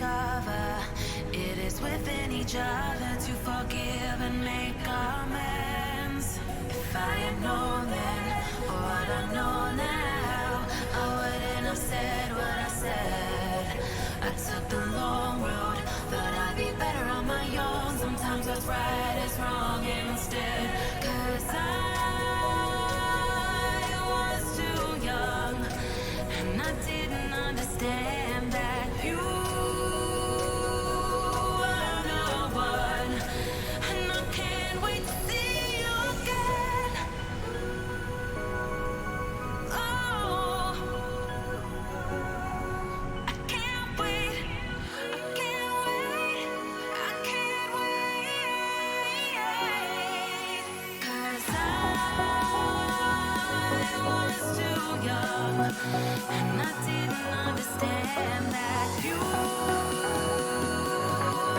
discover it is within each other to forgive and make amends. If I had known then what I know now, I wouldn't have said what I said. I took the long road, thought I'd be better on my own. Sometimes what's right is wrong instead. 'Cause I was too young, and I didn't understand that you are the one. And I can't wait to see you again. Oh, I can't wait, I can't wait, I can't wait. 'Cause I was too young, and I didn't understand that you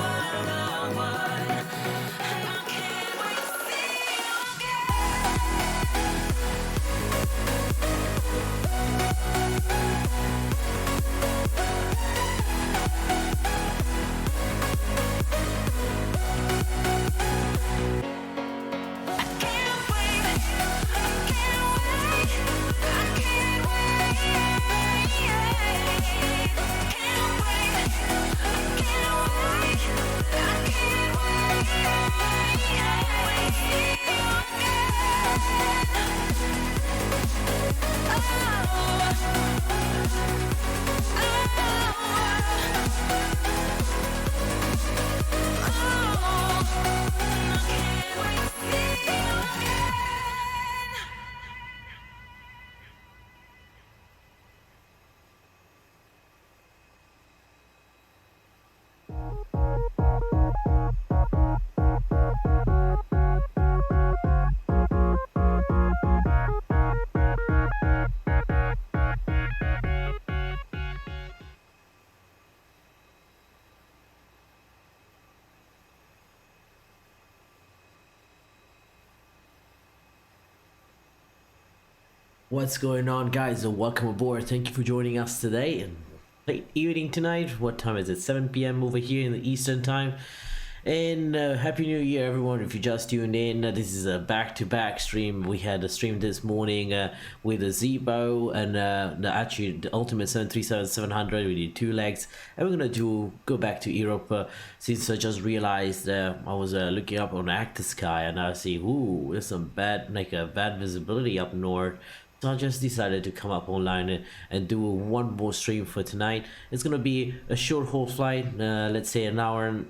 are the one. And I can't wait to see you I can't wait, I can't wait, I can't wait. Can't wait, I can't wait, I can't What's going on, guys, and welcome aboard. Thank you for joining us today and late evening tonight. What time is it? 7 p.m. over here in the Eastern time. And Happy New Year, everyone. If you just tuned in, this is a back-to-back stream. We had a stream this morning with a Zebo and the Ultimate 737-700. We did 2 legs, and we're gonna go back to Europe since I just realized I was looking up on Active Sky and I see, ooh, there's some bad visibility up north. So I just decided to come up online and do one more stream for tonight. It's gonna be a short haul flight, let's say an hour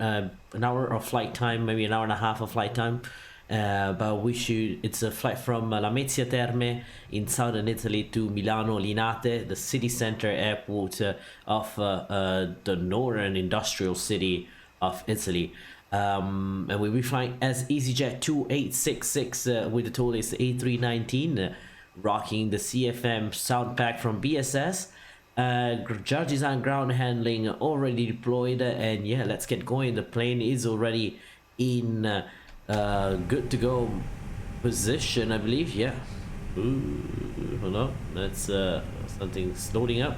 of flight time, maybe an hour and a half of flight time. But it's a flight from Lamezia Terme in southern Italy to Milano Linate, the city center airport of the northern industrial city of Italy. And we'll be flying as EasyJet 2866 with the TOLISS A319. Rocking the CFM Soundpack from BSS. Jar design ground handling already deployed, and yeah, let's get going. The plane is already in good to go position, I believe. Yeah. Ooh, hold on, that's something's loading up.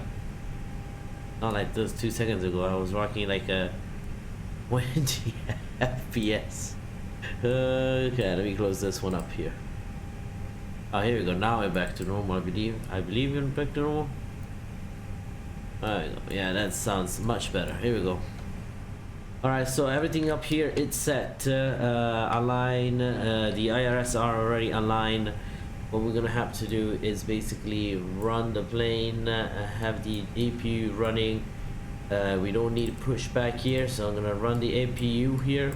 Not like those 2 seconds ago. I was rocking like a 20 FPS. Okay, let me close this one up here. Oh, here we go. Now we're back to normal. I believe we're back to normal. Alright, yeah, that sounds much better. Here we go. Alright, so everything up here it's set. Align. The IRS are already aligned. What we're gonna have to do is basically run the plane, have the APU running. We don't need pushback here, so I'm gonna run the APU here.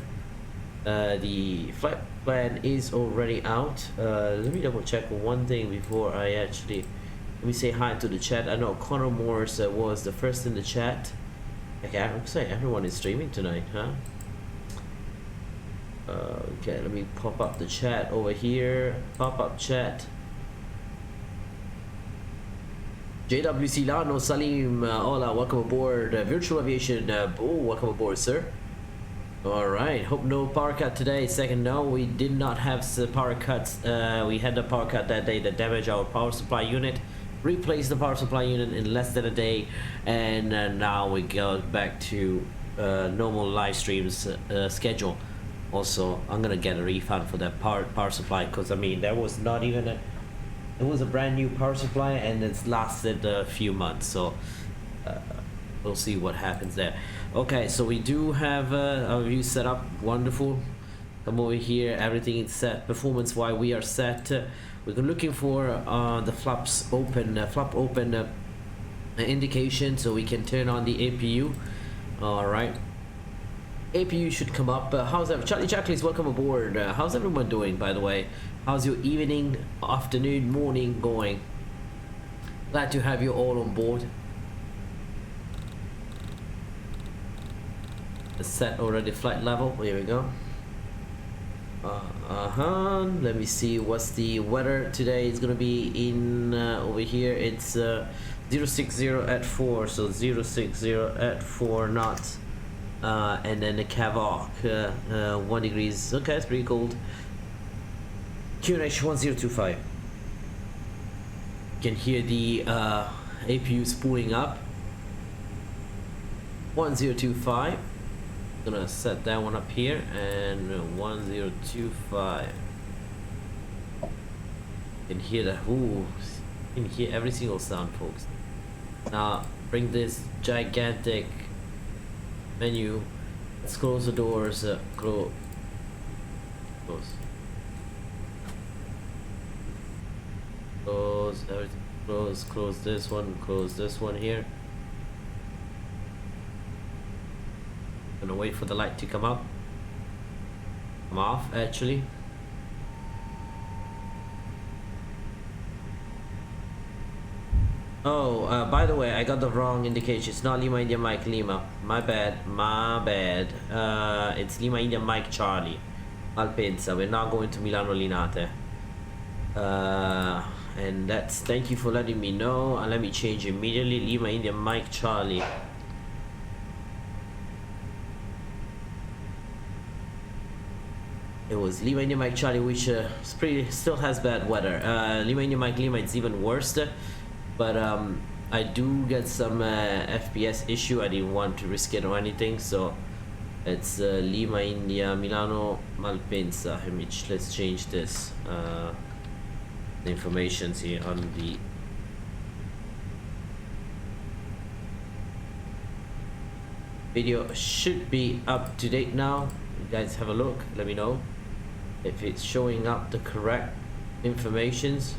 The flight plan is already out. Let me double check one thing before I actually let me say hi to the chat. I know Connor Morris was the first in the chat. Okay, I'm saying everyone is streaming tonight, huh? Okay, let me pop up the chat over here. Pop up chat. JWC Lano Salim, hola, welcome aboard. Virtual Aviation, welcome aboard, sir. Alright, hope no power cut today. Second, no, we did not have the power cuts. We had the power cut that day that damaged our power supply unit. replaced the power supply unit in less than a day, and now we go back to normal live streams schedule. Also, I'm gonna get a refund for that power supply, because I mean that was not even a, it was a brand new power supply and it's lasted a few months, so we'll see what happens there. Okay, so we do have our view set up. Wonderful. Come over here, everything is set. Performance wise, we are set. We're looking for the flaps open, flap open indication, so we can turn on the APU. All right, APU should come up. How's that? Charlie Jackley's welcome aboard. How's everyone doing, by the way? How's your evening, afternoon, morning going? Glad to have you all on board. Set already flight level. Here we go. Let me see what's the weather today. It's gonna be in over here. It's 060 at 4, so 060 at 4 knots, and then the Cavoc 1 degrees. Okay, it's pretty cold. QNH 1025. You can hear the APU spooling up. 1025. Gonna set that one up here, and 1025. You can hear that. Ooh, you can hear every single sound, folks. Now bring this gigantic menu. Let's close the doors. Close. Close everything. Close this one. Close this one here. Gonna wait for the light to come up. Come off, actually. Oh, by the way, I got the wrong indication. It's not Lima India Mike Lima. My bad. It's Lima India Mike Charlie. Malpensa. We're not going to Milano Linate. And that's, thank you for letting me know. And let me change immediately. Lima India Mike Charlie. It was Lima India Mike Charlie, which still has bad weather. Lima India Mike Lima, it's even worse. But I do get some FPS issue. I didn't want to risk it or anything, so it's Lima India Milano Malpensa. Let's change this. The information's here on the video. Should be up to date now. You guys have a look. Let me know if it's showing up the correct informations.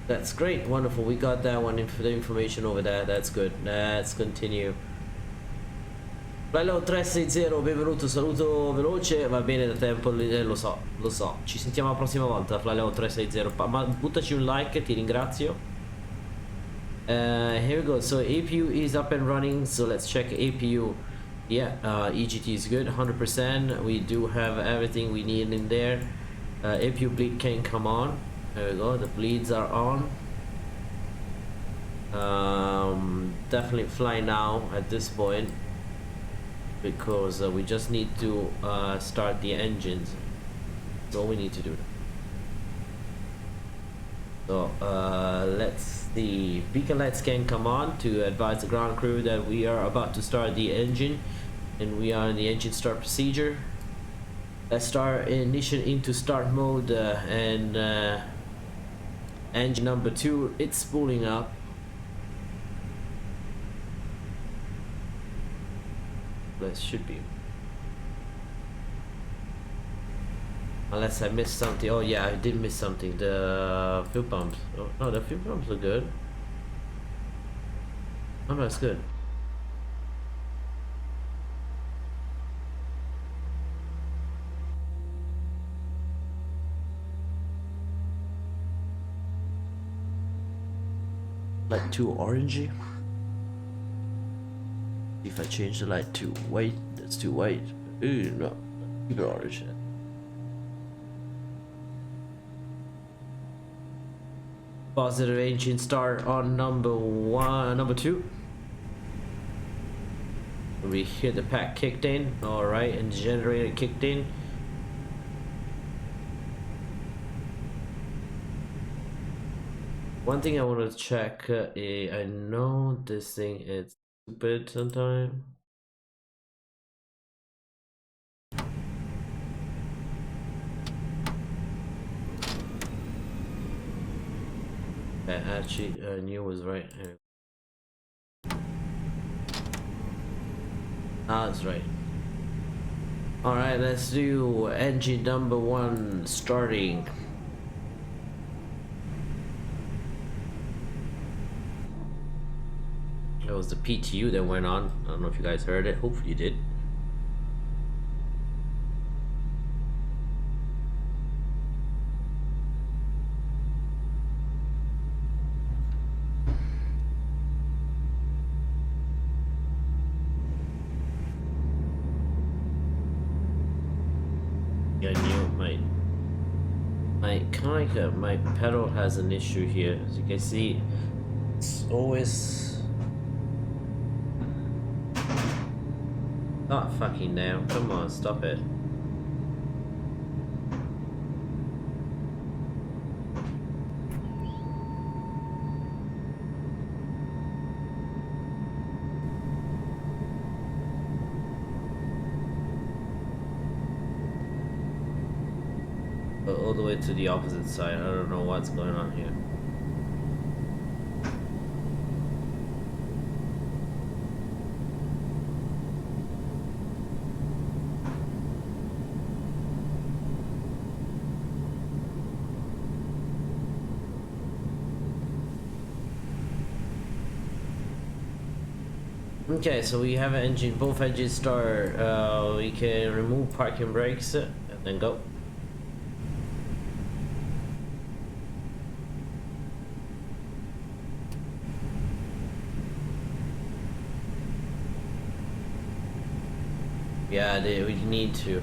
That's great, wonderful. We got that one for the information over there. That's good. Let's continue. Bello 360, benvenuto, saluto veloce, va bene da tempo, lo so. Ci sentiamo la prossima volta, Flaleo 360. Ma buttaci un like, ti ringrazio. Here we go. So APU is up and running, so let's check APU. Yeah, EGT is good, 100%. We do have everything we need in there. APU bleed can come on. There we go, the bleeds are on. Definitely fly now at this point, because we just need to start the engines. That's all we need to do. So let's the beacon lights can come on to advise the ground crew that we are about to start the engine, and we are in the engine start procedure. Let's start ignition into start mode, and engine number 2, it's spooling up. That should be, unless I missed something. Oh yeah, I did miss something. The fuel pumps. Oh no, the fuel pumps are good. Oh no, it's good. Light 2 orangey. If I change the light to white, that's too white. Ooh, no, keep it orange. Positive engine start on number 2. We hear the pack kicked in. Alright, and the generator kicked in. One thing I want to check, I know this thing is stupid sometimes. I actually knew was right. That's right. Alright, let's do engine number 1 starting. That was the PTU that went on. I don't know if you guys heard it. Hopefully you did. Yeah, I knew my pedal has an issue here. As you can see, it's always not fucking down. Come on, stop it. All the way to the opposite side. I don't know what's going on here. Okay, so we have an engine, both engines start. We can remove parking brakes and then go. Yeah, we need to.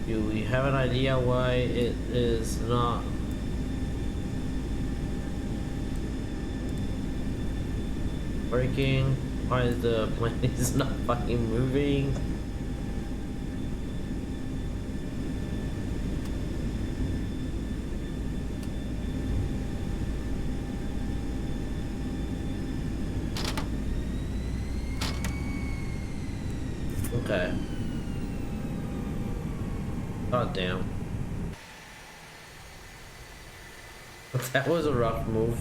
Do we have an idea why it is not working? Why is the plane is not fucking moving? Okay. God damn. That was a rough move.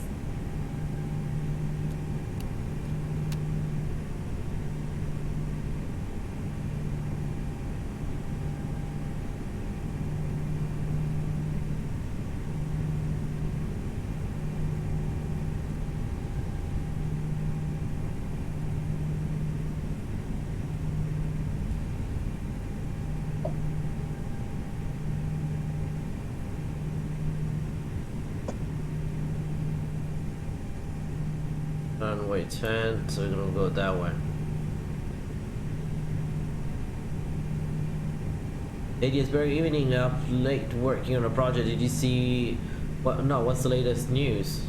Runway 10, so we're gonna go that way. Ladies, very evening. Up late working on a project. Did you see what? No, what's the latest news?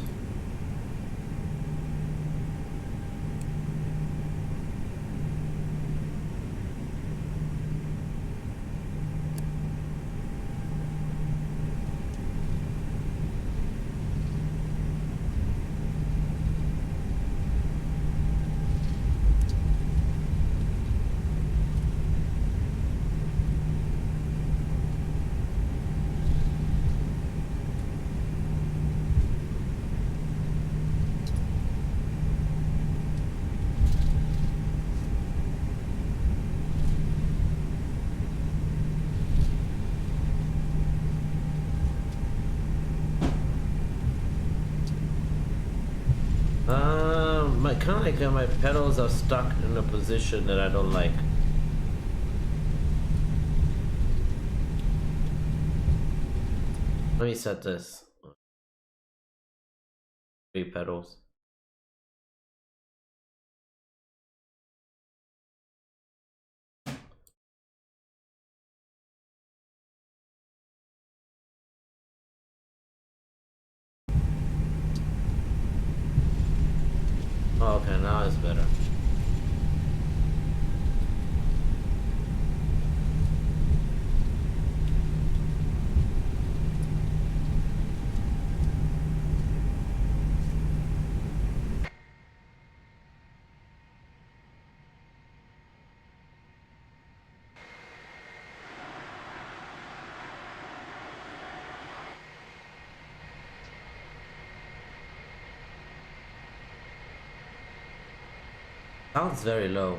my kind of like my pedals are stuck in a position that I don't like. Let me set this. 3 pedals. Oh, okay, now it's better. Sounds very low.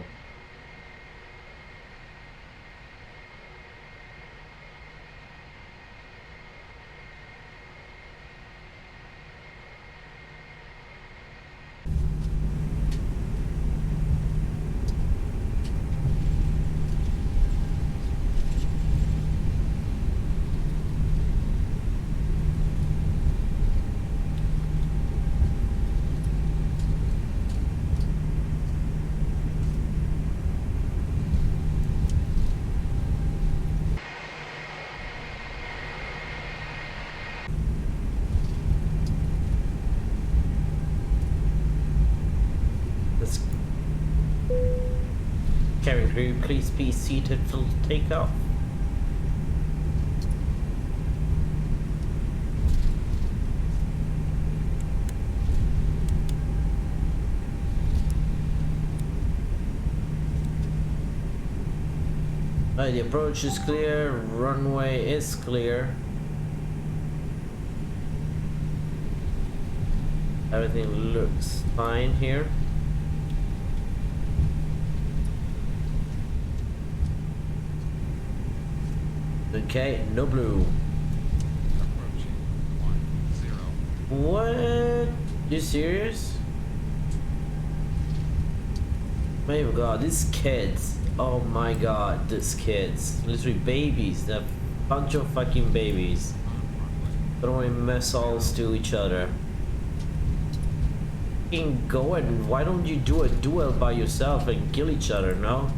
Cabin crew, please be seated for takeoff. Right, the approach is clear, runway is clear. Everything looks fine here. Okay, no blue. What? You serious? My god, these kids. Oh my god, these kids. Literally babies. They're a bunch of fucking babies. Throwing missiles to each other. Fucking go and why don't you do a duel by yourself and kill each other, no?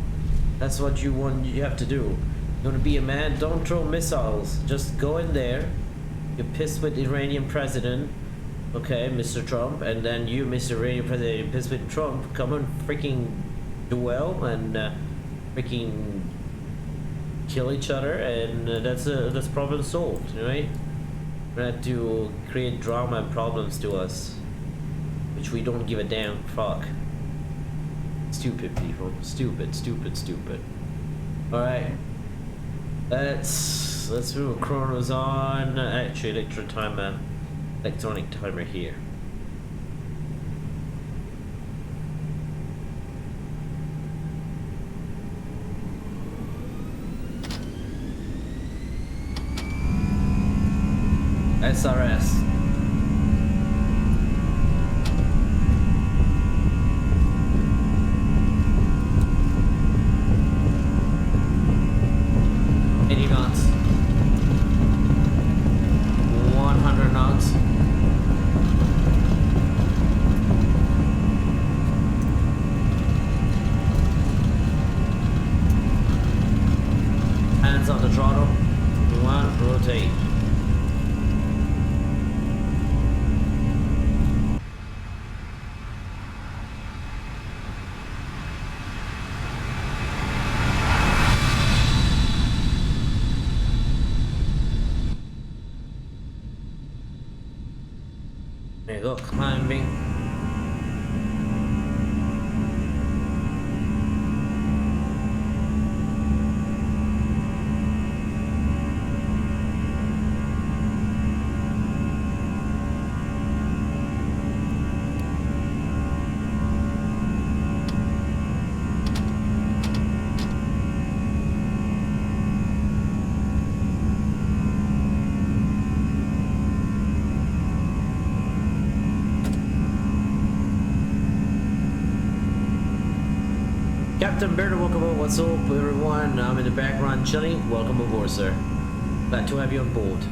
That's what you want, you have to do. You want to be a man? Don't throw missiles. Just go in there. You're pissed with the Iranian president. Okay, Mr. Trump. And then you, Mr. Iranian president, you're pissed with Trump. Come on, freaking duel and freaking kill each other. And that's problem solved, right? We have to create drama and problems to us. Which we don't give a damn fuck. Stupid people. Stupid, stupid, stupid. Alright. Let's move chronos on. Actually, electronic timer here. SRS. There you go, climbing. Captain Bird, welcome aboard. What's up, everyone? I'm in the background chilling. Welcome aboard, sir. Glad to have you on board.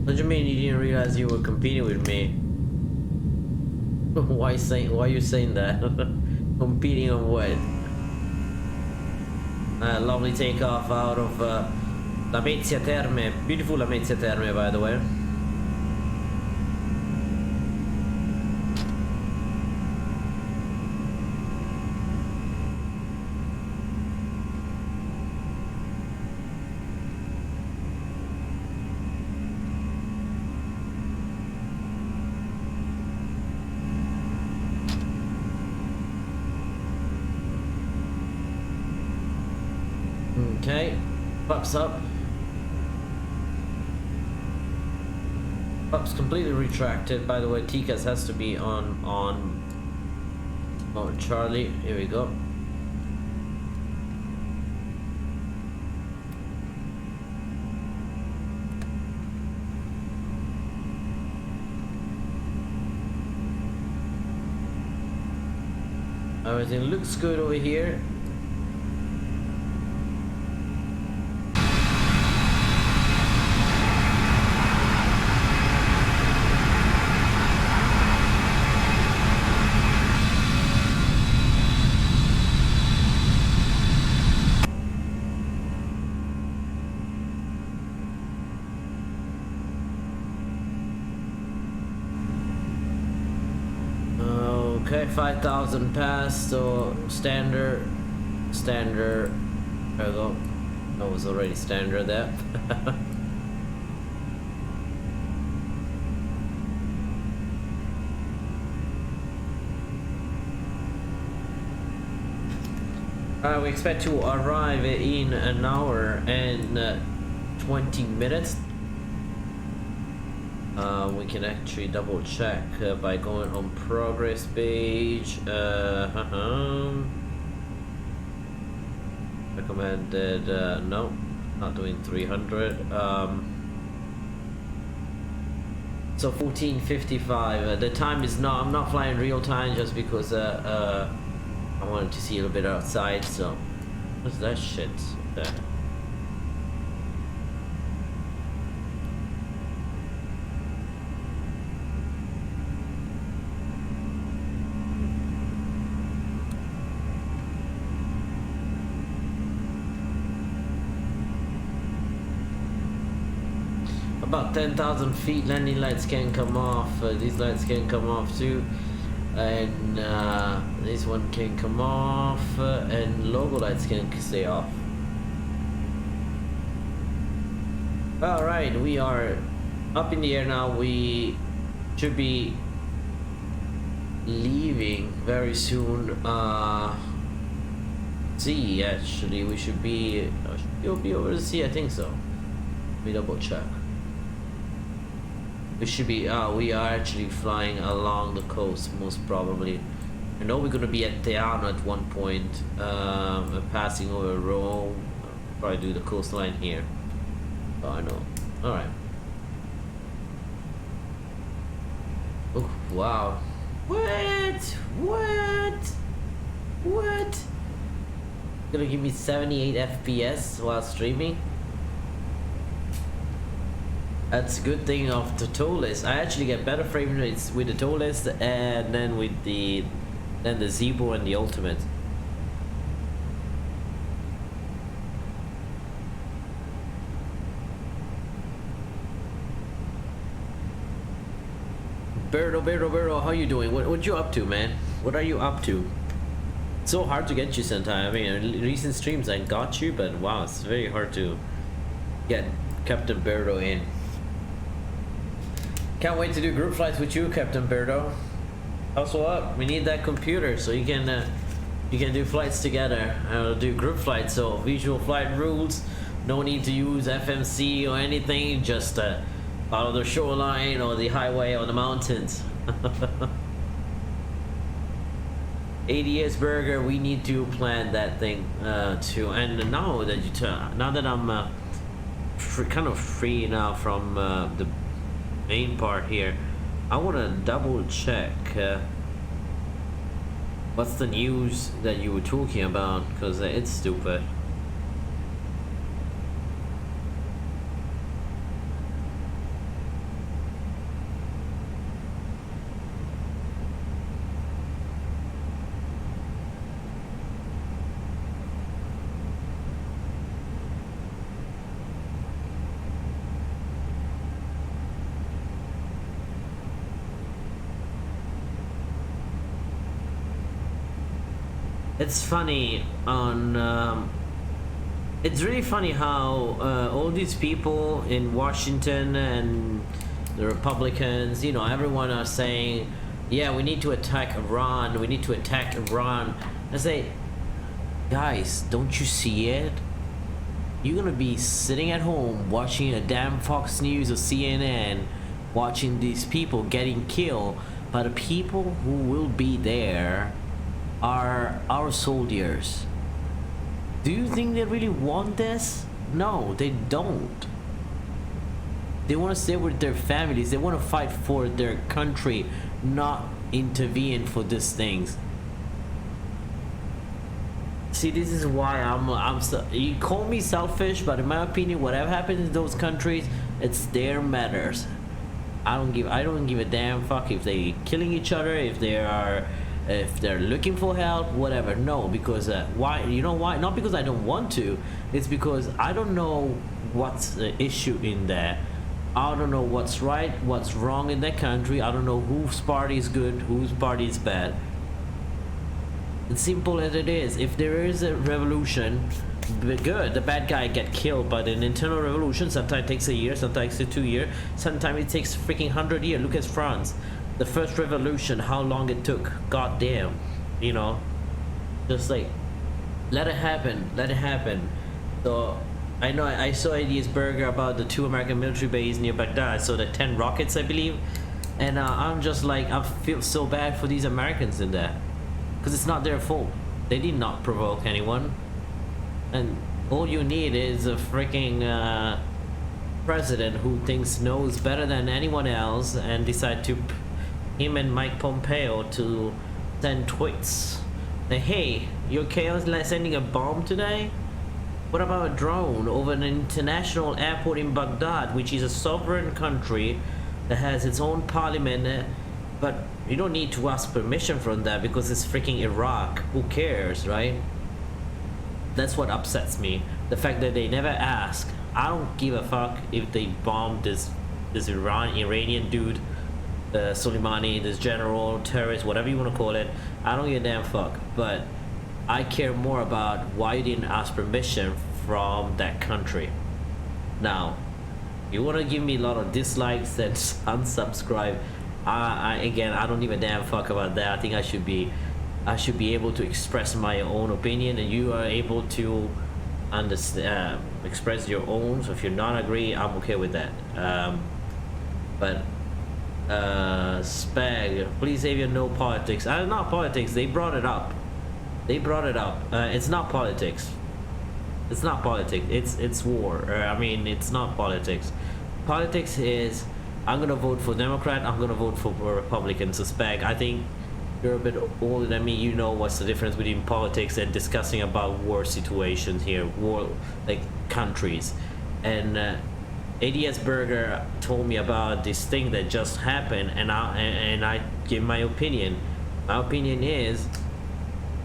What do you mean you didn't realize you were competing with me? Why are you saying that? Competing on what? Lovely takeoff out of Lamezia Terme. Beautiful Lamezia Terme, by the way. Okay, flaps up. Flaps completely retracted. By the way, TCAS has to be on Charlie. Here we go. Everything looks good over here. Okay, 5,000 passed, so standard. There we go. That was already standard there. We expect to arrive in an hour and 20 minutes. We can actually double check by going on progress page. Recommended, no, not doing 300. So 14:55. The time is not, I'm not flying real time just because I wanted to see a little bit outside. So what's that shit there? About 10,000 feet, landing lights can come off. These lights can come off too, and this one can come off, and logo lights can stay off. All right, we are up in the air now. We should be leaving very soon. Sea, actually, we should be. You'll be over the sea, I think so. Let me double check. We should be, we are actually flying along the coast, most probably. I know we're gonna be at Terme at one point, passing over Rome. Probably do the coastline here. Oh, I know. Alright. Oh, wow. What? Gonna give me 78 FPS while streaming? That's a good thing of the TOLISS. I actually get better frame rates with the TOLISS and then with the Zebo and the Ultimate. Berto, how you doing? What you up to, man? What are you up to? It's so hard to get you sometimes. I mean, in recent streams I got you, but wow, it's very hard to get Captain Berto in. Can't wait to do group flights with you, Captain Berto. Also up, we need that computer so you can do flights together. Do group flights, so visual flight rules. No need to use FMC or anything. Just follow the shoreline or the highway or the mountains. ADS Burger, we need to plan that thing too. And now that now that I'm kind of free now from the main part here, I want to double check what's the news that you were talking about, because it's stupid. It's funny on it's really funny how all these people in Washington and the Republicans, you know, everyone are saying, yeah, we need to attack Iran, we need to attack Iran. I say, guys, don't you see it? You're gonna be sitting at home watching a damn Fox News or CNN, watching these people getting killed, but the people who will be there are our soldiers. Do you think they really want this? No, they don't. They want to stay with their families. They want to fight for their country, not intervene for these things. See, this is why you call me selfish, but in my opinion, whatever happens in those countries, it's their matters. I don't give a damn fuck if they killing each other, if they're looking for help, whatever. No, because why? You know why? Not because I don't want to. It's because I don't know what's the issue in there. I don't know what's right, what's wrong in that country. I don't know whose party is good, whose party is bad. It's simple as it is. If there is a revolution, good, the bad guy get killed. But an internal revolution sometimes takes a year, sometimes 2 years, sometimes it takes freaking 100 years. Look at France. The first revolution, how long it took. God damn. You know, just like, let it happen, let it happen. So I know I saw ADS Burger about the 2 American military bases near Baghdad. So the 10 rockets, I believe. And I'm just like, I feel so bad for these Americans in there, because it's not their fault. They did not provoke anyone. And all you need is a freaking president who thinks knows better than anyone else and decide to him and Mike Pompeo to send tweets. Like, hey, you okay sending a bomb today? What about a drone over an international airport in Baghdad, which is a sovereign country that has its own parliament, but you don't need to ask permission from that because it's freaking Iraq. Who cares, right? That's what upsets me. The fact that they never ask. I don't give a fuck if they bombed this Iranian dude, Soleimani, this general, terrorist, whatever you want to call it. I don't give a damn fuck. But I care more about why you didn't ask permission from that country. Now, you want to give me a lot of dislikes, then unsubscribe. Again, I don't give a damn fuck about that. I think I should be able to express my own opinion, and you are able to understand, express your own. So if you're not agree, I'm okay with that. But Spag, please save your no politics. Not politics. They brought it up. It's not politics. It's not politics. It's war. I mean, it's not politics. Politics is, I'm gonna vote for Democrat, I'm gonna vote for Republican. So Spag, I think you're a bit older than me. You know what's the difference between politics and discussing about war situations here, war, like countries. And ADS Burger told me about this thing that just happened, and I give my opinion. My opinion is,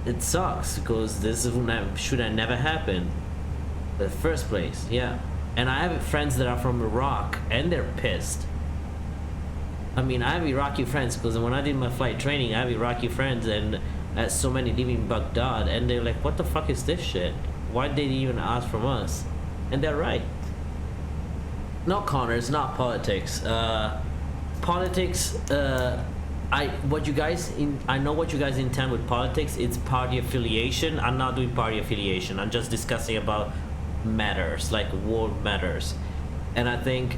it sucks because this should have never happened in the first place. Yeah. And I have friends that are from Iraq, and they're pissed. I mean, I have Iraqi friends because when I did my flight training, I have Iraqi friends, and so many live in Baghdad, and they're like, what the fuck is this shit? Why did they even ask from us? And they're right. No, Connor, it's not politics. Politics, I know what you guys intend with politics. It's party affiliation. I'm not doing party affiliation. I'm just discussing about matters, like world matters. And I think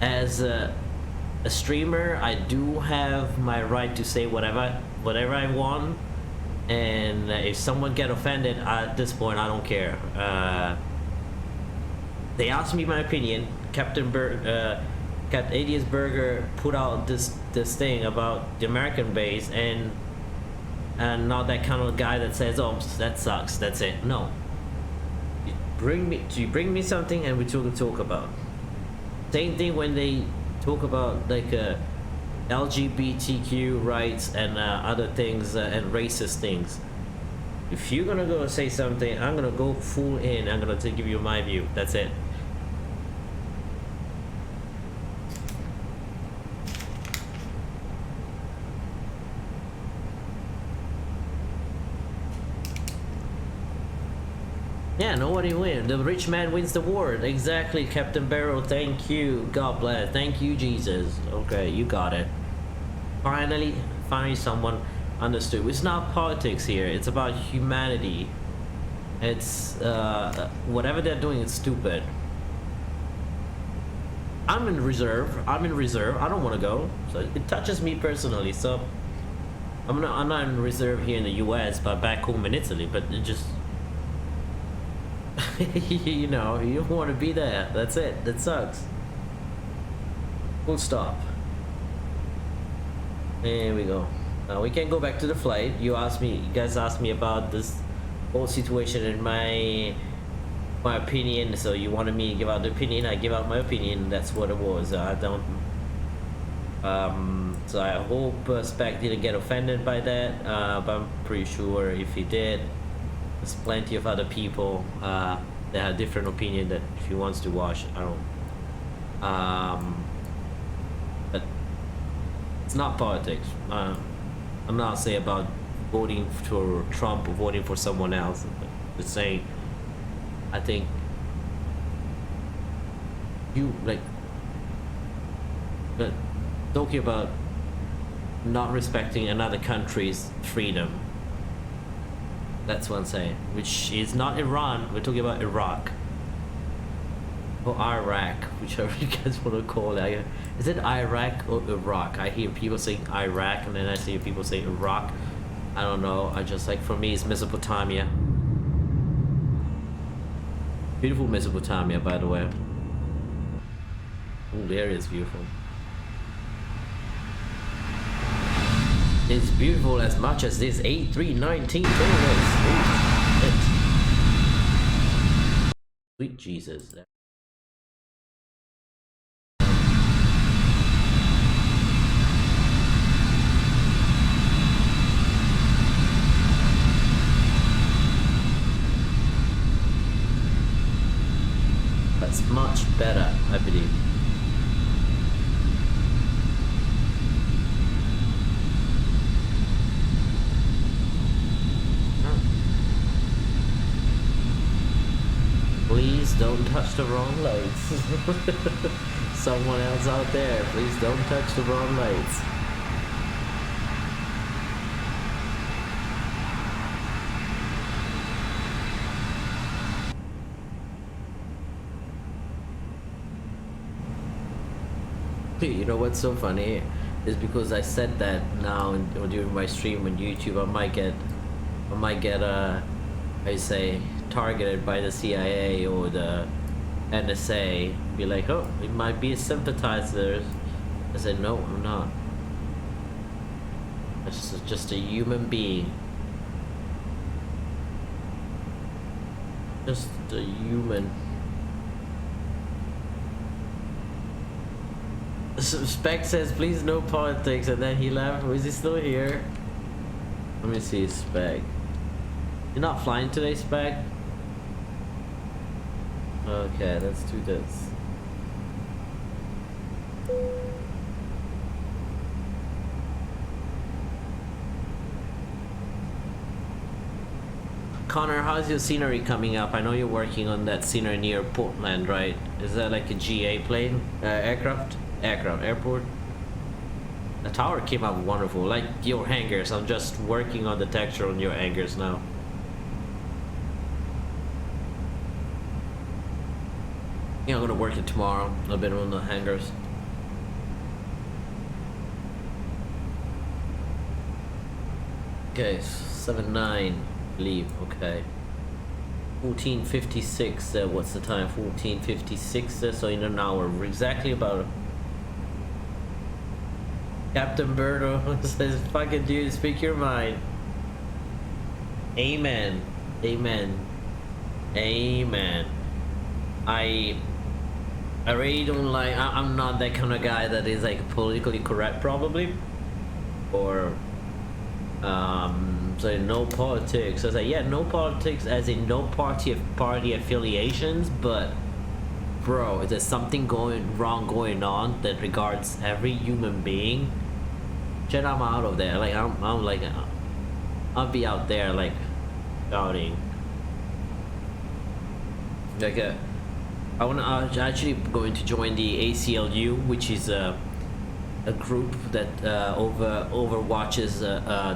as a streamer, I do have my right to say whatever I want. And if someone get offended, at this point I don't care. They asked me my opinion. Captain Adius Burger put out this thing about the American base, and not that kind of guy that says, oh, that sucks, that's it. No, you bring me something and we talk about. Same thing when they talk about like LGBTQ rights and other things and racist things. If you're gonna go say something, I'm gonna go full in. I'm gonna give you my view. That's it. Yeah, nobody wins. The rich man wins the war. Exactly, Captain Barrow. Thank you. God bless. Thank you, Jesus. Okay, you got it. Finally someone understood. It's not politics here. It's about humanity. It's whatever they're doing is stupid. I'm in reserve. I don't want to go. So it touches me personally. So I'm not in reserve here in the U.S. but back home in Italy. But it just. You know, you don't want to be there. That's it. That sucks. Full stop. There we go. Now we can go back to the flight. You guys asked me about this whole situation and my opinion. So you wanted me to give out the opinion. I give out my opinion. That's what it was. I don't. So I hope Spec didn't get offended by that. But I'm pretty sure if he did. There's plenty of other people that have different opinion that if he wants to watch, I don't. But it's not politics. I'm not saying about voting for Trump or voting for someone else. Just saying, I think you like talking about not respecting another country's freedom. That's what I'm saying. Which is not Iran. We're talking about Iraq. Or Iraq, whichever you guys want to call it. Is it Iraq or Iraq? I hear people saying Iraq and then I see people say Iraq. I don't know. I just like, for me it's Mesopotamia. Beautiful Mesopotamia, by the way. Oh, the area is beautiful. It's beautiful as much as this A319 TOLISS. Sweet Jesus. That's much better, I believe. Please don't touch the wrong lights. Someone else out there, please don't touch the wrong lights. You know what's so funny is because I said that now during my stream on YouTube, I might get I say targeted by the CIA or the NSA. Be like, oh, it might be a sympathizer. I said, no, I'm not. It's just a human being. Just a human. Spec says, please no politics, and then he left. Is he still here? Let me see, Spec. You're not flying today, Spec? Okay, let's do this. Connor, how's your scenery coming up? I know you're working on that scenery near Portland, right? Is that like a GA plane? Airport? The tower came out wonderful, like your hangers. I'm just working on the texture on your hangers now. Yeah, I'm gonna work it tomorrow a bit on the hangers. Okay, 7-9, leave. Okay, 14:56. What's the time? 14:56. So in an hour, exactly about. Captain Birdo says, "Fucking dude, speak your mind." Amen. Amen. Amen. I really don't like. I'm not that kind of guy that is like politically correct, probably, or so no politics. I was like, yeah, no politics, as in no party affiliations, but bro, if there's something wrong going on that regards every human being, shit, I'm out of there. Like I'm like, I'll be out there like shouting. Like I'm actually going to join the ACLU, which is a group that overwatches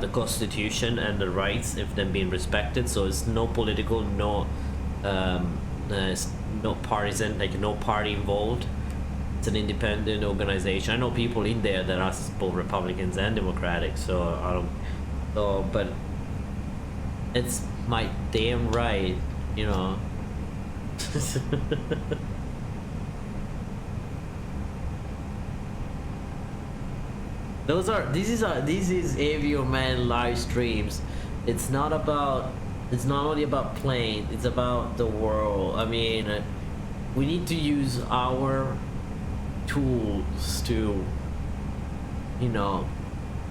the Constitution and the rights if them being respected. So it's no political, it's no partisan, like no party involved. It's an independent organization. I know people in there that are both Republicans and Democratic, so I don't. So, but it's my damn right, you know. This is Avio Man live streams. It's not only about planes, it's about the world. I mean, we need to use our tools to, you know,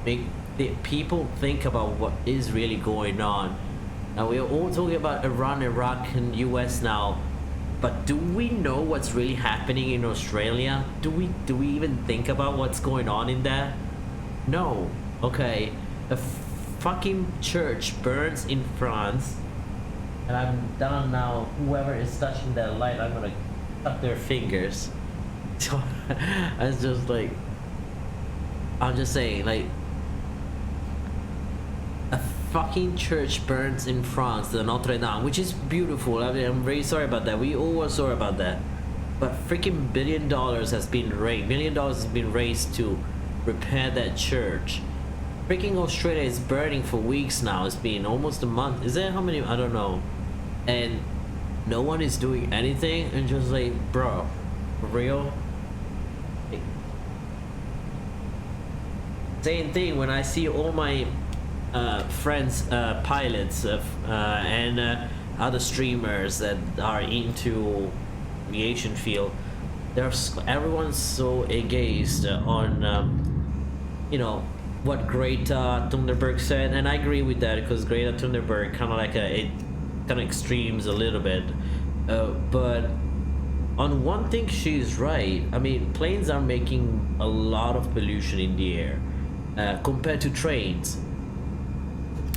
make the people think about what is really going on. Now we're all talking about Iran, Iraq, and US now, but do we know what's really happening in Australia? Do we even think about what's going on in there? No. Okay, a fucking church burns in France, and I'm done now. Whoever is touching that light, I'm gonna cut their fingers. So it's just like, I'm just saying, like, a fucking church burns in France, the Notre Dame, which is beautiful. I mean, I'm very sorry about that. We all are sorry about that. But freaking $1 billion has been raised. $1 million has been raised to repair that church. Freaking Australia is burning for weeks now. It's been almost a month. Is there how many? I don't know. And no one is doing anything. And just like, bro, for real? Like, same thing when I see all my friends, pilots and other streamers that are into aviation field. Everyone's so against on you know what Greta Thunberg said, and I agree with that, because Greta Thunberg kind of like it kind of extremes a little bit, but on one thing she's right. I mean, planes are making a lot of pollution in the air compared to trains.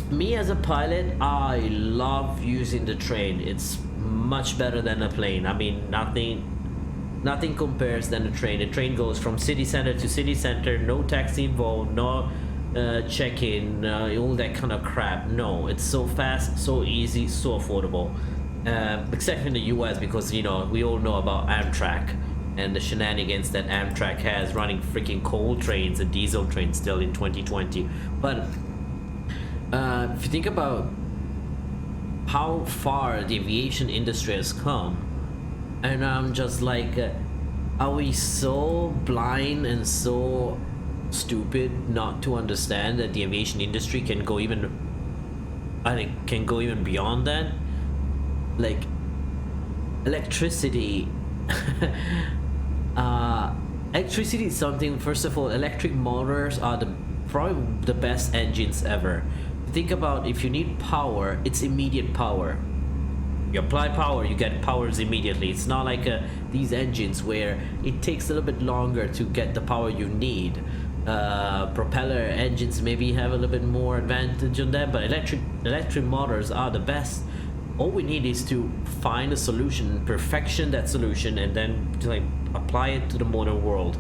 Me as a pilot, I love using the train. It's much better than a plane. I mean, nothing compares than a train. The train goes from city center to city center, no taxi involved, no check-in, all that kind of crap. No, it's so fast, so easy, so affordable. Except in the US, because, you know, we all know about Amtrak and the shenanigans that Amtrak has running freaking coal trains and diesel trains still in 2020. But if you think about how far the aviation industry has come, and I'm just like, are we so blind and so stupid not to understand that the aviation industry can go even, I think, can go even beyond that? Like, electricity. Electricity is something. First of all, electric motors are probably the best engines ever. Think about, if you need power, it's immediate power. You apply power, you get powers immediately. It's not like these engines where it takes a little bit longer to get the power you need. Propeller engines maybe have a little bit more advantage on that, but electric motors are the best. All we need is to find a solution, perfection that solution, and then like apply it to the modern world.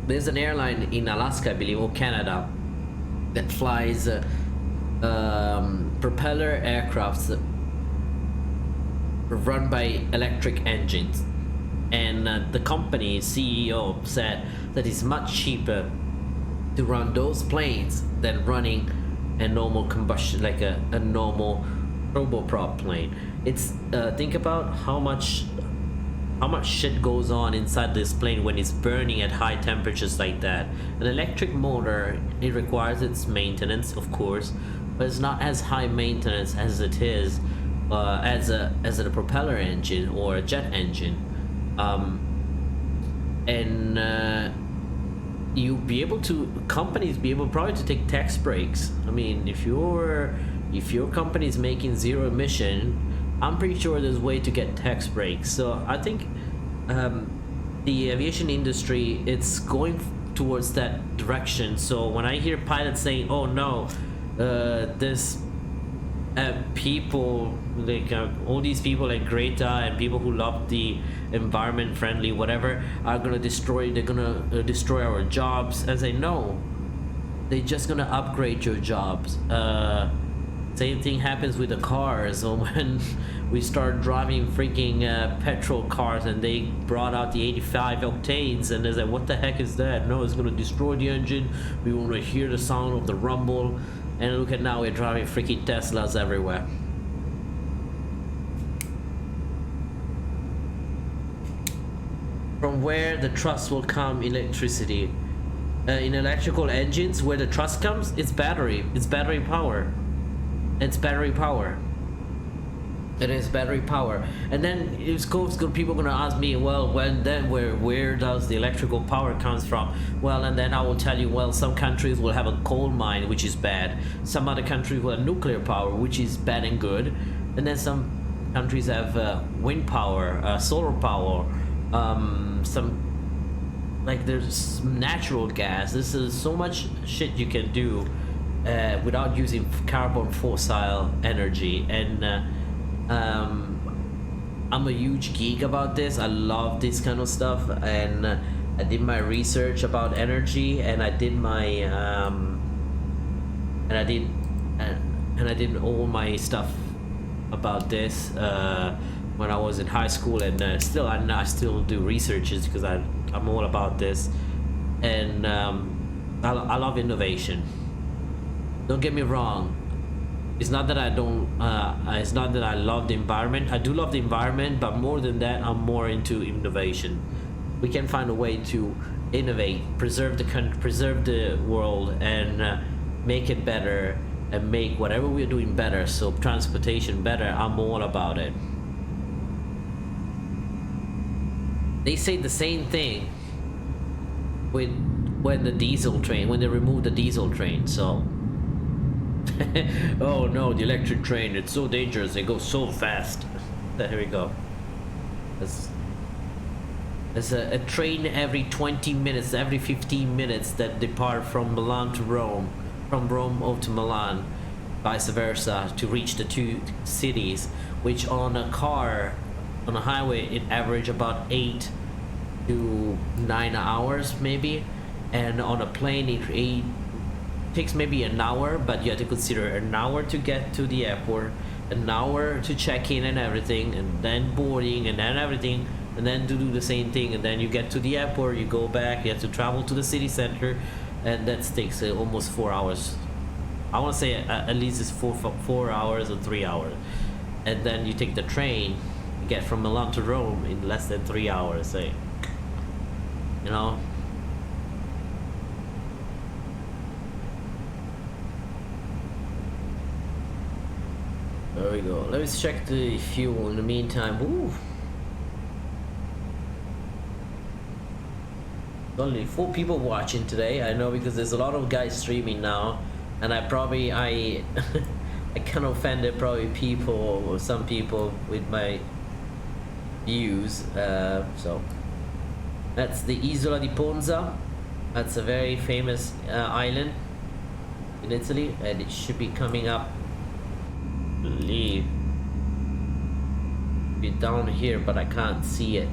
there's an airline in Alaska, I believe, or Canada, that flies propeller aircrafts run by electric engines, and the company CEO said that it's much cheaper to run those planes than running a normal combustion, like a normal turboprop plane. It's think about how much shit goes on inside this plane when it's burning at high temperatures like that. An electric motor, it requires its maintenance, of course, but it's not as high maintenance as it is as a propeller engine or a jet engine. Companies be able probably to take tax breaks. I mean, if your company is making zero emission, I'm pretty sure there's a way to get tax breaks. So I think the aviation industry, it's going towards that direction. So when I hear pilots saying, "Oh no, this people like all these people like Greta and people who love the environment friendly whatever are gonna destroy our jobs," as I know, they're just gonna upgrade your jobs. Same thing happens with the cars. So when we start driving freaking petrol cars and they brought out the 85 octanes, and they said, "What the heck is that?" No, it's gonna destroy the engine. We want to hear the sound of the rumble. And look at now, we're driving freaking Teslas everywhere. From where the trust will come, electricity. In electrical engines, where the trust comes, it's battery. It's battery power. It's battery power. It is battery power. And then people are gonna ask me, well, where does the electrical power comes from? Well, and then I will tell you, well, some countries will have a coal mine, which is bad. Some other countries will have nuclear power, which is bad and good. And then some countries have wind power, solar power, there's natural gas. This is so much shit you can do without using carbon fossil energy. And I'm a huge geek about this. I love this kind of stuff, and I did my research about energy, and I did my and I did all my stuff about this when I was in high school, and I still do researches because I'm all about this, and I love innovation. Don't get me wrong. It's not that I don't. It's not that I love the environment. I do love the environment, but more than that, I'm more into innovation. We can find a way to innovate, preserve the country, preserve the world, and make it better, and make whatever we're doing better. So transportation better. I'm all about it. They say the same thing when the diesel train, when they remove the diesel train. So. Oh no, the electric train, it's so dangerous, they go so fast. There we go. There's a train every 20 minutes, every 15 minutes that depart from Milan to Rome, from Rome over to Milan, vice versa, to reach the two cities, which on a car, on a highway, it average about 8 to 9 hours maybe, and on a plane it takes maybe an hour, but you have to consider an hour to get to the airport, an hour to check in and everything, and then boarding, and then everything, and then to do the same thing, and then you get to the airport, you go back, you have to travel to the city center, and that takes almost 4 hours. I want to say at least it's 4 hours or 3 hours, and then you take the train, you get from Milan to Rome in less than 3 hours, say, you know. There we go. Let me check the fuel in the meantime. Ooh. Only 4 people watching today. I know, because there's a lot of guys streaming now, and I kind of offended probably people, or some people, with my views. So that's the Isola di Ponza. That's a very famous island in Italy, and it should be coming up. Believe be down here, but I can't see it.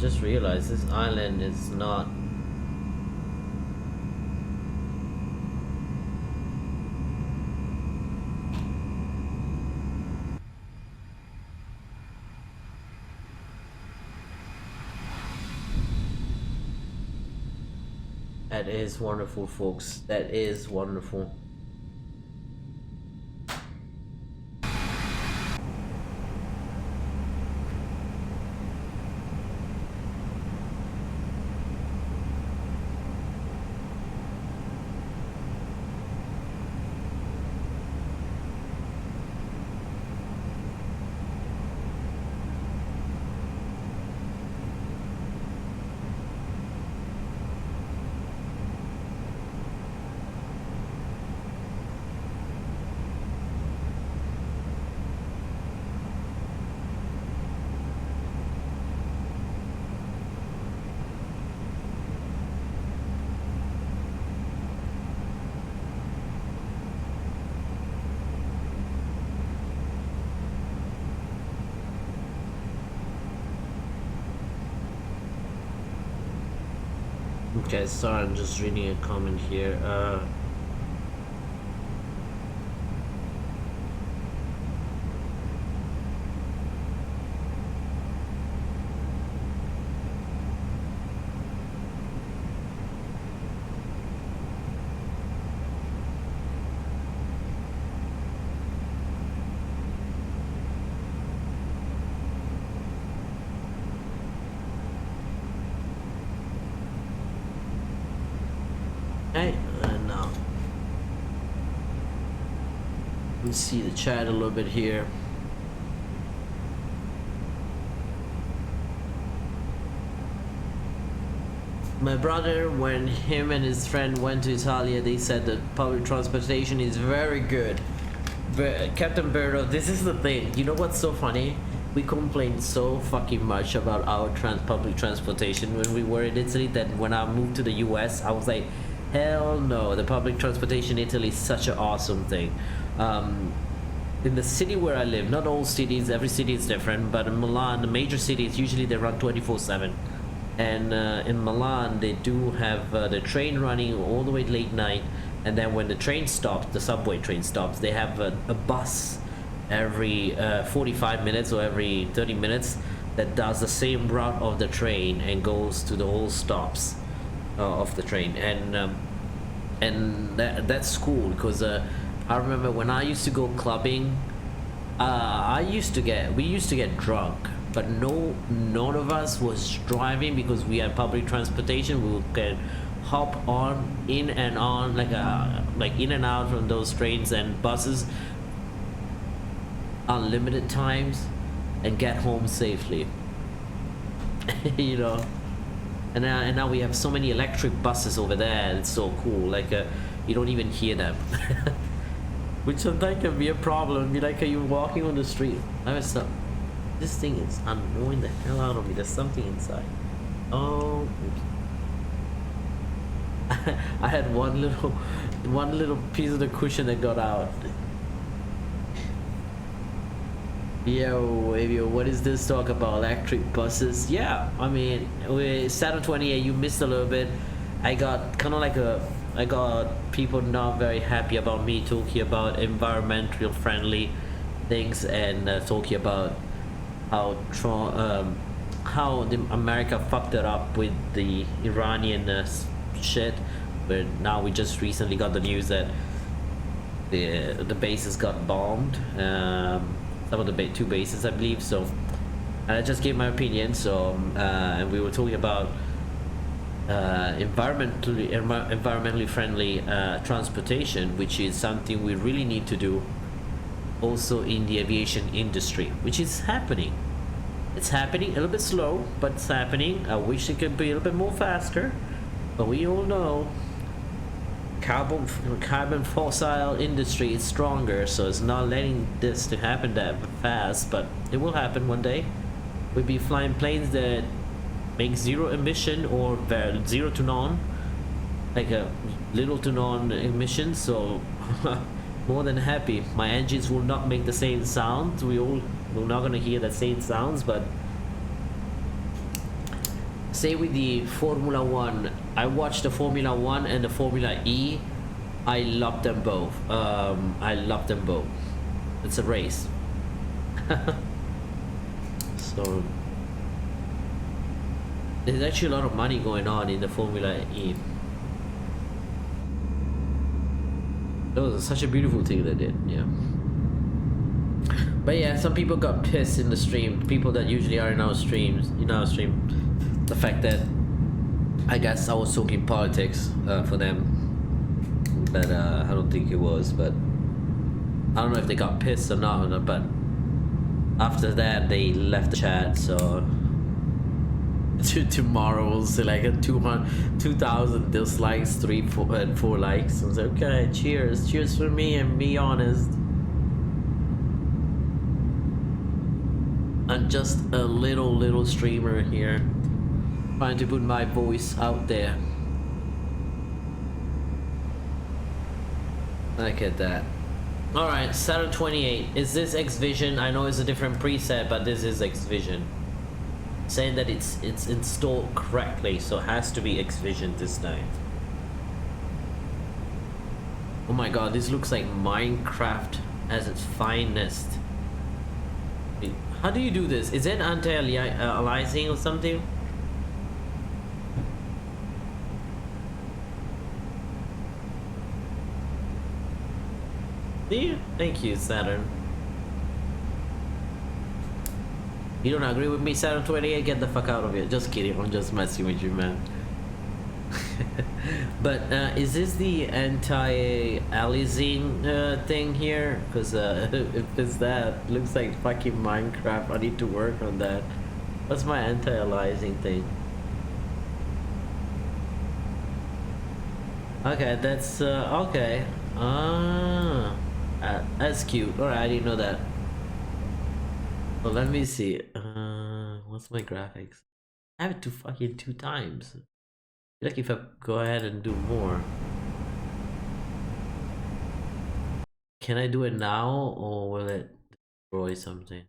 just realized this island is not. That is wonderful, folks. That is wonderful. Okay, sorry, I'm just reading a comment here. Hey, now let's see the chat a little bit here. My brother, when him and his friend went to Italia, they said that public transportation is very good. But Captain Berto, this is the thing. You know what's so funny? We complained so fucking much about our public transportation when we were in Italy that when I moved to the US, I was like, hell no, the public transportation in Italy is such an awesome thing. In the city where I live, not all cities, every city is different, but in Milan, the major cities, usually they run 24/7. And in Milan, they do have the train running all the way late night. And then when the train stops, the subway train stops, they have a bus every 45 minutes or every 30 minutes that does the same route of the train and goes to the whole stops of the train. And that's cool because I remember when I used to go clubbing, we used to get drunk, but none of us was driving because we had public transportation. We could hop in and on like in and out from those trains and buses unlimited times and get home safely. You know. And now we have so many electric buses over there. It's so cool. Like you don't even hear them, which sometimes can be a problem. Be like, are you walking on the street? This thing is annoying the hell out of me. There's something inside. Oh, I had one little piece of the cushion that got out. Yo, what is this talk about electric buses? Yeah, I mean, Saturn 28, you missed a little bit. I got kind of like I got people not very happy about me talking about environmental friendly things and talking about how America fucked it up with the Iranian shit. But now we just recently got the news that the bases got bombed. Some of the two bases, I believe. So, and I just gave my opinion. So, and we were talking about environmentally friendly transportation, which is something we really need to do. Also in the aviation industry, which is happening. It's happening a little bit slow, but it's happening. I wish it could be a little bit more faster, but we all know carbon fossil industry is stronger, so it's not letting this to happen that fast, but it will happen one day. We'll be flying planes that make zero emission or zero to none, like a little to none emissions. So more than happy. My engines will not make the same sounds. We're not gonna hear the same sounds, but say with the Formula One, I watched the Formula One and the Formula E. I love them both. I love them both. It's a race. So there's actually a lot of money going on in the Formula E. That was such a beautiful thing they did, yeah. But yeah, some people got pissed in the stream. People that usually are in our streams, the fact that I guess I was talking politics for them, but I don't think it was. But I don't know if they got pissed or not. But after that, they left the chat. So tomorrow we'll see like a 2,000 dislikes, 4 likes. I was like, okay, cheers for me and be honest. I'm just a little streamer here, trying to put my voice out there. I get that. Alright, Saturn 28. Is this xVision? I know it's a different preset, but this is xVision. Saying that it's installed correctly, so it has to be xVision this time. Oh my god, this looks like Minecraft at its finest. How do you do this? Is it anti-aliasing or something? Yeah, thank you, Saturn. You don't agree with me, Saturn 28? Get the fuck out of here. Just kidding, I'm just messing with you, man. But is this the anti-aliasing thing here? Because if it's that, looks like fucking Minecraft. I need to work on that. What's my anti-aliasing thing? Okay, that's okay. That's cute. Alright, I didn't know that. Well, let me see. What's my graphics? I have it to fucking 2 times. Like if I go ahead and do more, can I do it now or will it destroy something?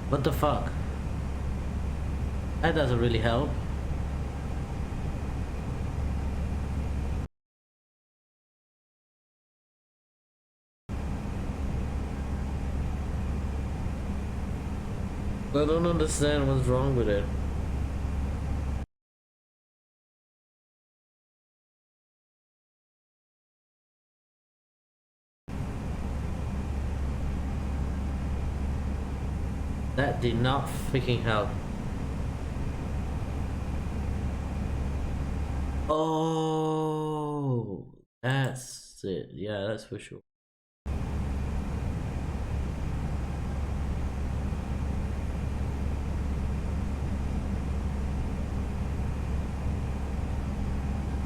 What the fuck? That doesn't really help. I don't understand what's wrong with it. That did not freaking help. Oh, that's it. Yeah, that's for sure.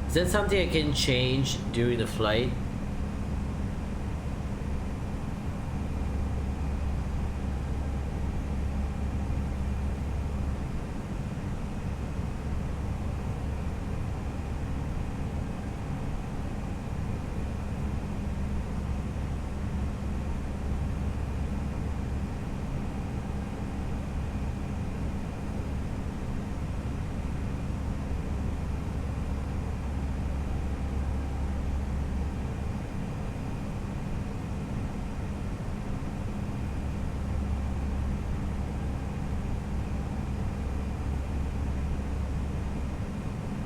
Is that something I can change during the flight?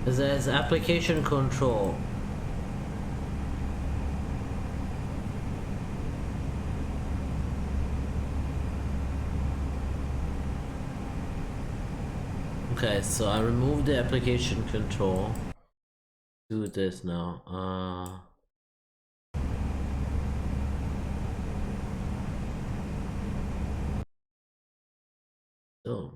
There's application control. Okay, so I removed the application control. Do this now. So.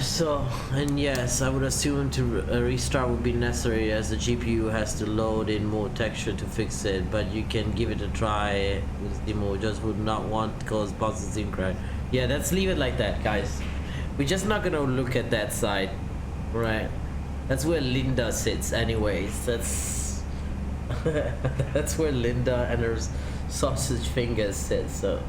So, and yes, I would assume a restart would be necessary as the GPU has to load in more texture to fix it, but you can give it a try with demo. Just would not want to cause processing crash. Yeah, let's leave it like that, guys. We're just not gonna look at that side, right? That's where Linda sits anyways. That's where Linda and her sausage fingers sit, so.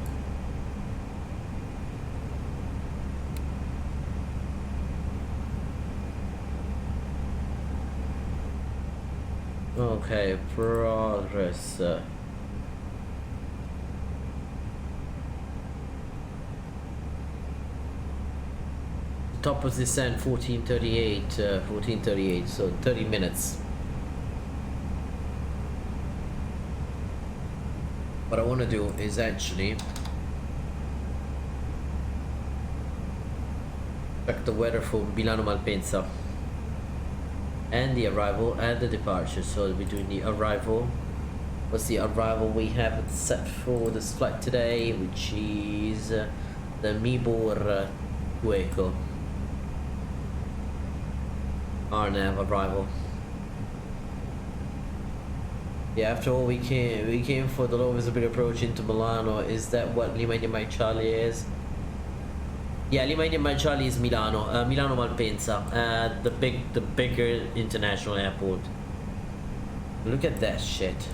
Okay, progress. Top of descent 1438, so 30 minutes. What I want to do is actually check the weather for Milano Malpensa and the arrival and the departure. So we're doing the arrival. What's the arrival we have set for this flight today, which is the Mibor Tueco. RNAV arrival. Yeah, after all, we came for the low visibility approach into Milano. Is that what Lima India Mike Charlie is? Yeah, Lima India Mike Charlie is Milano. Milano Malpensa, the bigger international airport. Look at that shit.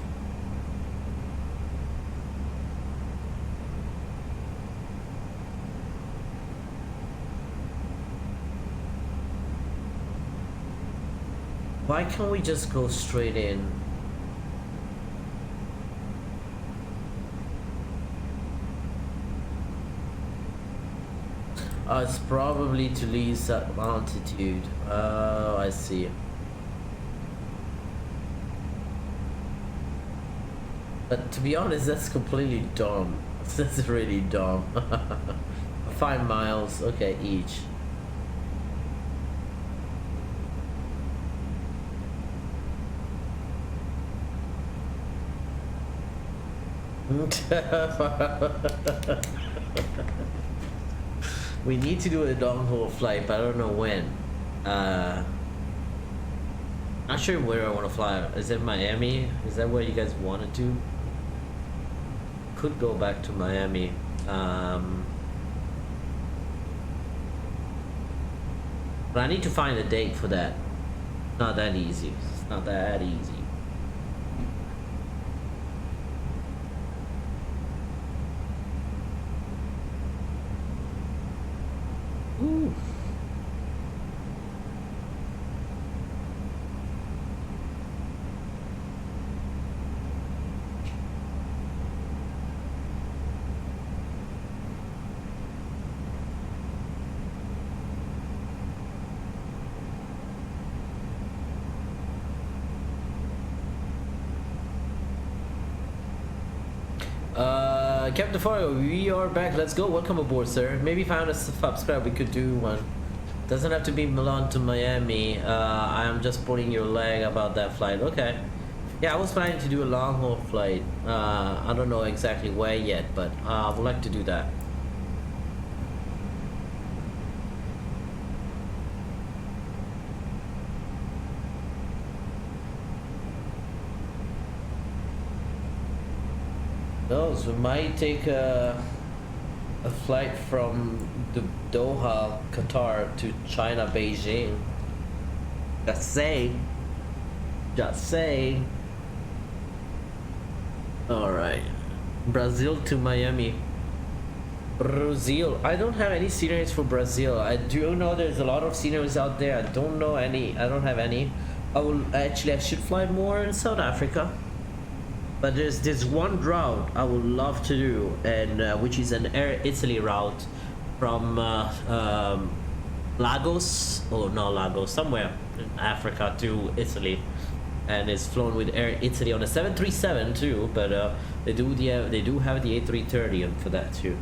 Why can't we just go straight in? It's probably to lose that altitude. Oh, I see. But to be honest, that's completely dumb. That's really dumb. 5 miles, okay, each. We need to do a long haul flight, but I don't know when. Not sure where I want to fly. Is it Miami? Is that where you guys wanted to? Could go back to Miami. But I need to find a date for that. Not that easy. It's not that easy. Ooh. Captain Faro, we are back. Let's go. Welcome aboard, sir. Maybe found a subscribe. We could do one. Doesn't have to be Milan to Miami. I am just pulling your leg about that flight. Okay. Yeah, I was planning to do a long haul flight. I don't know exactly where yet, but I would like to do that. No, so we might take a flight from the Doha, Qatar to China, Beijing. Just saying. Just saying. Alright. Brazil to Miami. Brazil. I don't have any sceneries for Brazil. I do know there's a lot of sceneries out there. I don't know any. I don't have any. I should fly more in South Africa. But there's this one route I would love to do, and which is an Air Italy route from Lagos, or no Lagos, somewhere in Africa to Italy, and it's flown with Air Italy on a 737 too. But they do have the A330 for that too.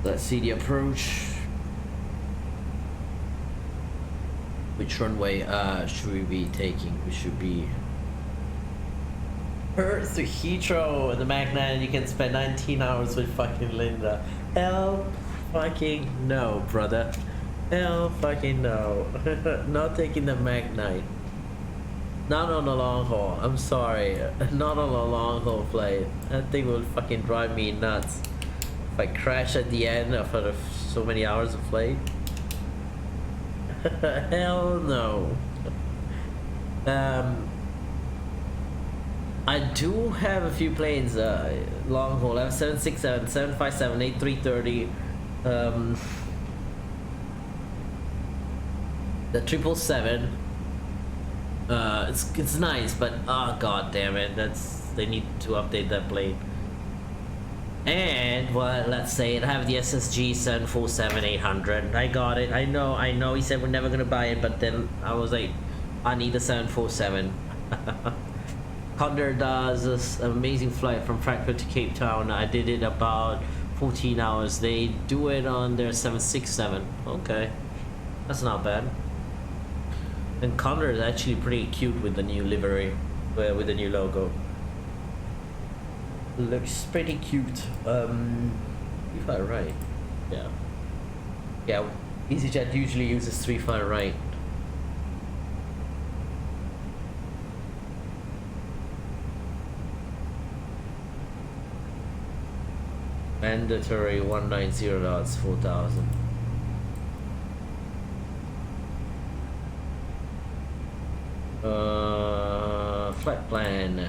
Let's see the approach. Which runway should we be taking? We should be Perth to Heathrow, the Mac 9, you can spend 19 hours with fucking Linda. Hell fucking no, brother. Hell fucking no. Not taking the Mac 9. Not on a long haul. I'm sorry. Not on a long haul flight. That thing will fucking drive me nuts. If I crash at the end after so many hours of flight. Hell no. I do have a few planes, long haul. I have 767, 757, A330, the 777. It's nice, but oh god damn it, they need to update that plane. And well, let's say I have the SSG 747-800. I got it. I know. He said we're never gonna buy it, but then I was like, I need a 747. Condor does this amazing flight from Frankfurt to Cape Town. I did it about 14 hours. They do it on their 767. Okay, that's not bad. And Condor is actually pretty cute with the new livery, with the new logo. Looks pretty cute. If I right, yeah. EasyJet usually uses 3-fire right. Mandatory 190 knots, 4,000. Flight plan.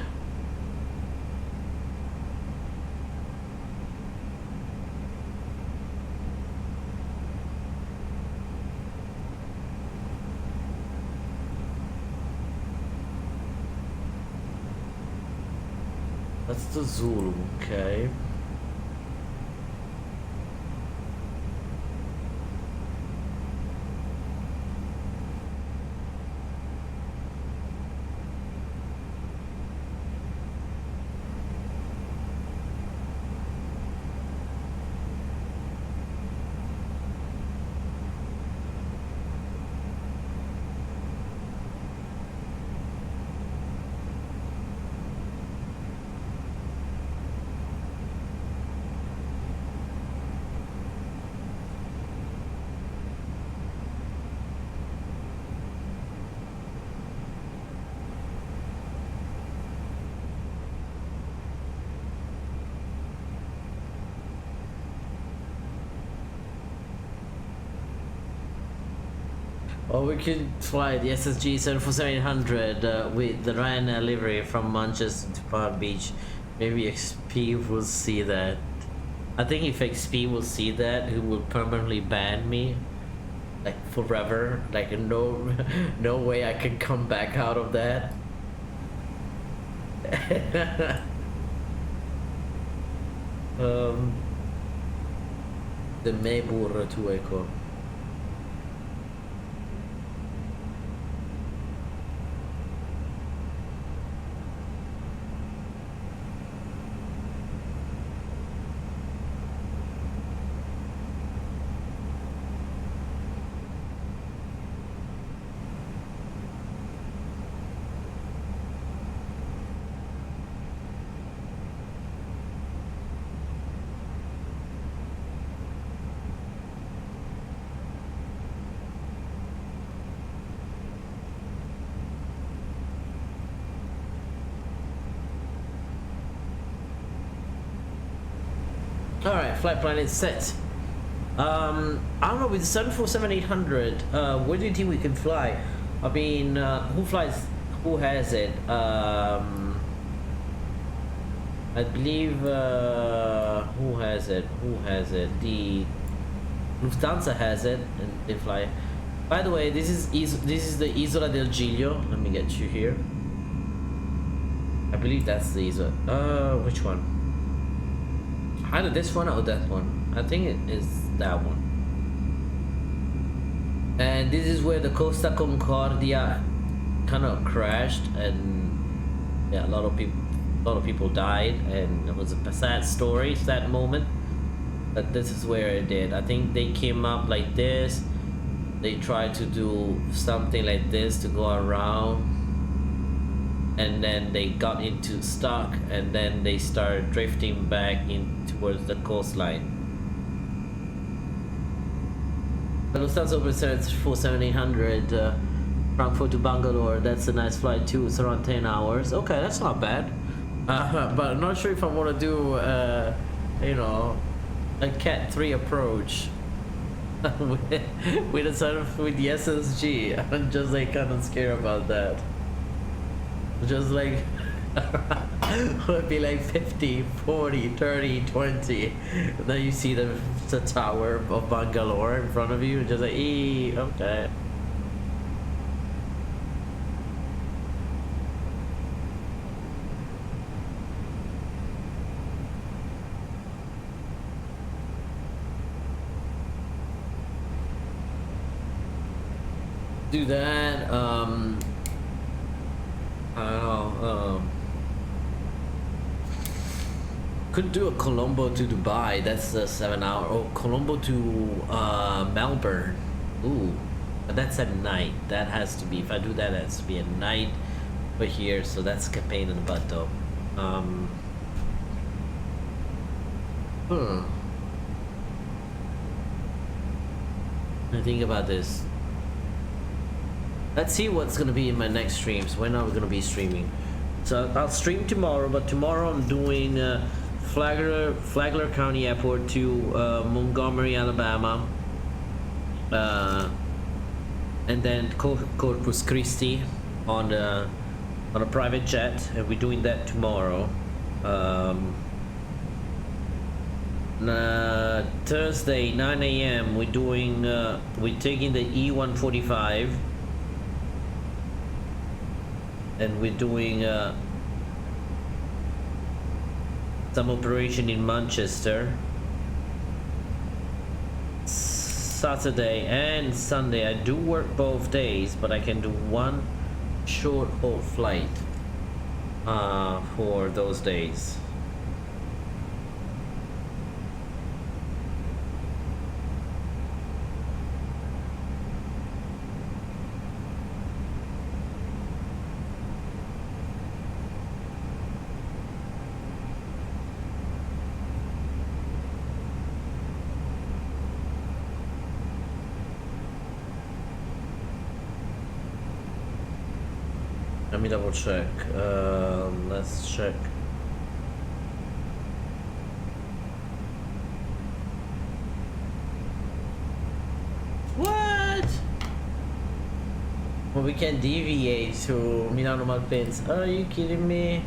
That's the Zulu, okay. Or we could fly the SSG 747-800 with the Ryanair livery from Manchester to Palm Beach. Maybe XP will see that. I think if XP will see that, he will permanently ban me, like forever. Like no way I can come back out of that. The Mebur to Echo. Alright, flight plan is set. I don't know, with the 747-800, where do you think we can fly? I mean, who has it? I believe, who has it? The Lufthansa has it, and they fly. By the way, this is the Isola del Giglio. Let me get you here. I believe that's the Isola. Which one? Either this one or that one. I think it is that one. And this is where the Costa Concordia kind of crashed, and yeah, a lot of people died, and it was a sad story, sad moment. But this is where it did. I think they came up like this. They tried to do something like this to go around, and then they got into stuck, and then they started drifting back in towards the coastline. The Lufthansa Open 747-800 Frankfurt to Bangalore. That's a nice flight too. It's around 10 hours. Okay, that's not bad. But I'm not sure if I want to do you know, a Cat 3 approach with the SSG. I'm just like kind of scared about that. Just like Would be like 50, 40, 30, 20. And then you see the tower of Bangalore in front of you, just like, okay. Do that. I don't know. Could do a Colombo to Dubai. That's a 7 hour. Oh, Colombo to Melbourne. Ooh, but that's at night. That has to be. If I do that, it has to be at night. But here, so that's a pain in the butt, though. I think about this. Let's see what's gonna be in my next streams. When are we gonna be streaming? So I'll stream tomorrow, but tomorrow I'm doing Flagler County Airport to Montgomery, Alabama, and then Corpus Christi on a private jet, and we're doing that tomorrow. Thursday 9 a.m. we're taking the E145. And we're doing some operation in Manchester. Saturday and Sunday I do work both days, but I can do one short haul flight for those days. Let me double check. Let's check. What? Well, we can deviate to Milano Malpensa. Are you kidding me?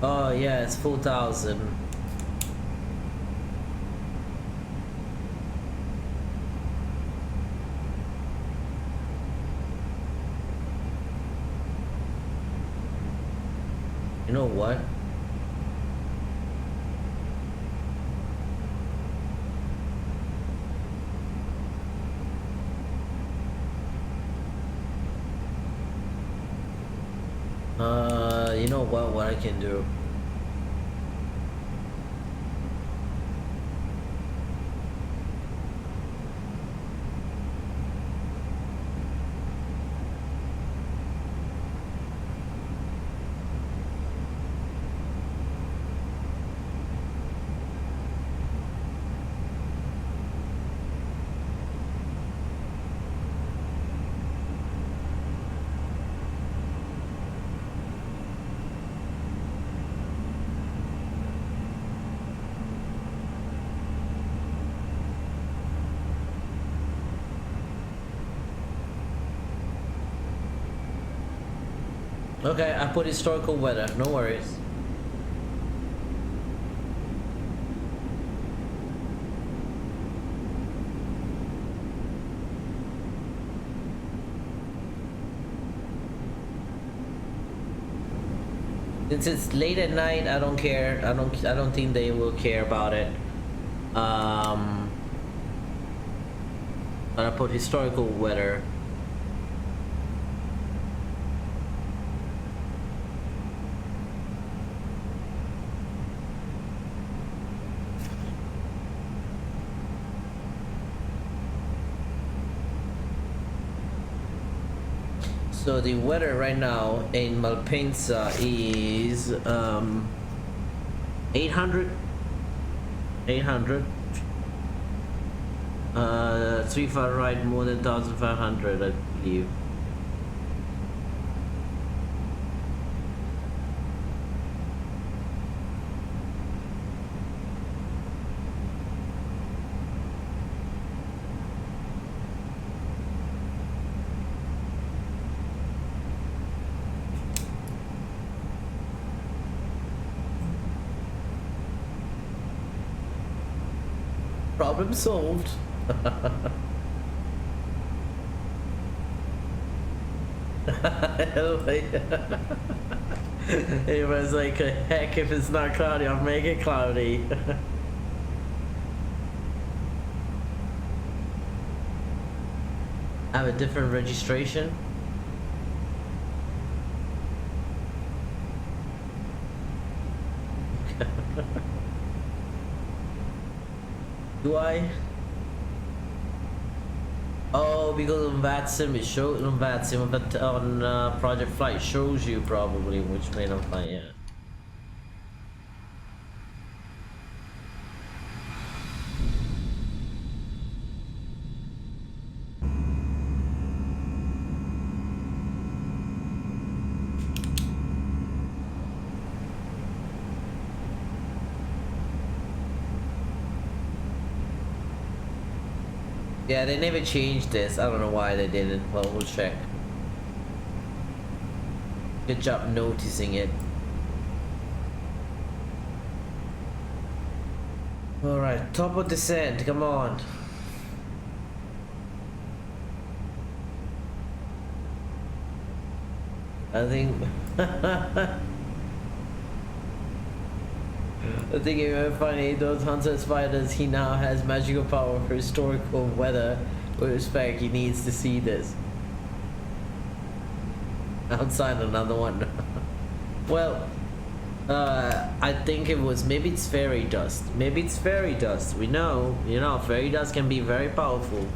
Oh yeah, it's 4,000. You know what? You know what I can do? Okay, I put historical weather, no worries. Since it's late at night, I don't care. I don't think they will care about it. But I put historical weather. So the weather right now in Malpensa is 800 3 Fahrenheit, more than 1,500 I believe. Problem solved. It was like, heck, if it's not cloudy, I'll make it cloudy. I have a different registration. Do I? Oh, because on VATSIM it shows on VATSIM, but on Project Flight shows you probably which plane I'm flying. Yeah. Yeah, they never changed this. I don't know why they didn't. Well, we'll check. Good job noticing it. Alright, top of descent, come on. I think I think if you find those hunter spiders, he now has magical power for historical weather. With respect, he needs to see this. Outside another one. Well, I think it was, maybe it's fairy dust. Maybe it's fairy dust. We know, you know, fairy dust can be very powerful.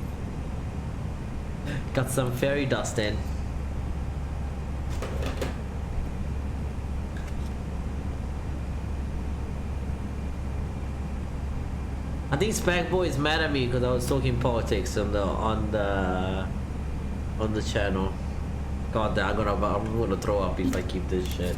Got some fairy dust in. I think Spag Boy is mad at me because I was talking politics on the channel. God, I'm gonna throw up if I keep this shit.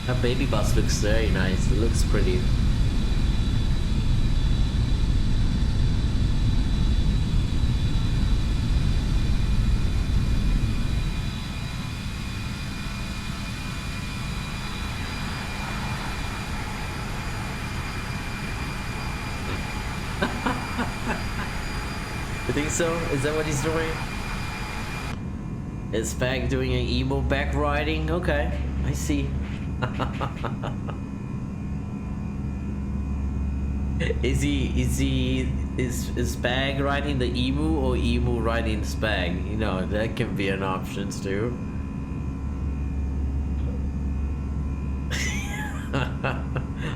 That baby bus looks very nice. It looks pretty. You think so? Is that what he's doing? Is Spag doing an emo back riding? Okay, I see. Is Spag riding the emu or emu riding Spag? You know, that can be an option too.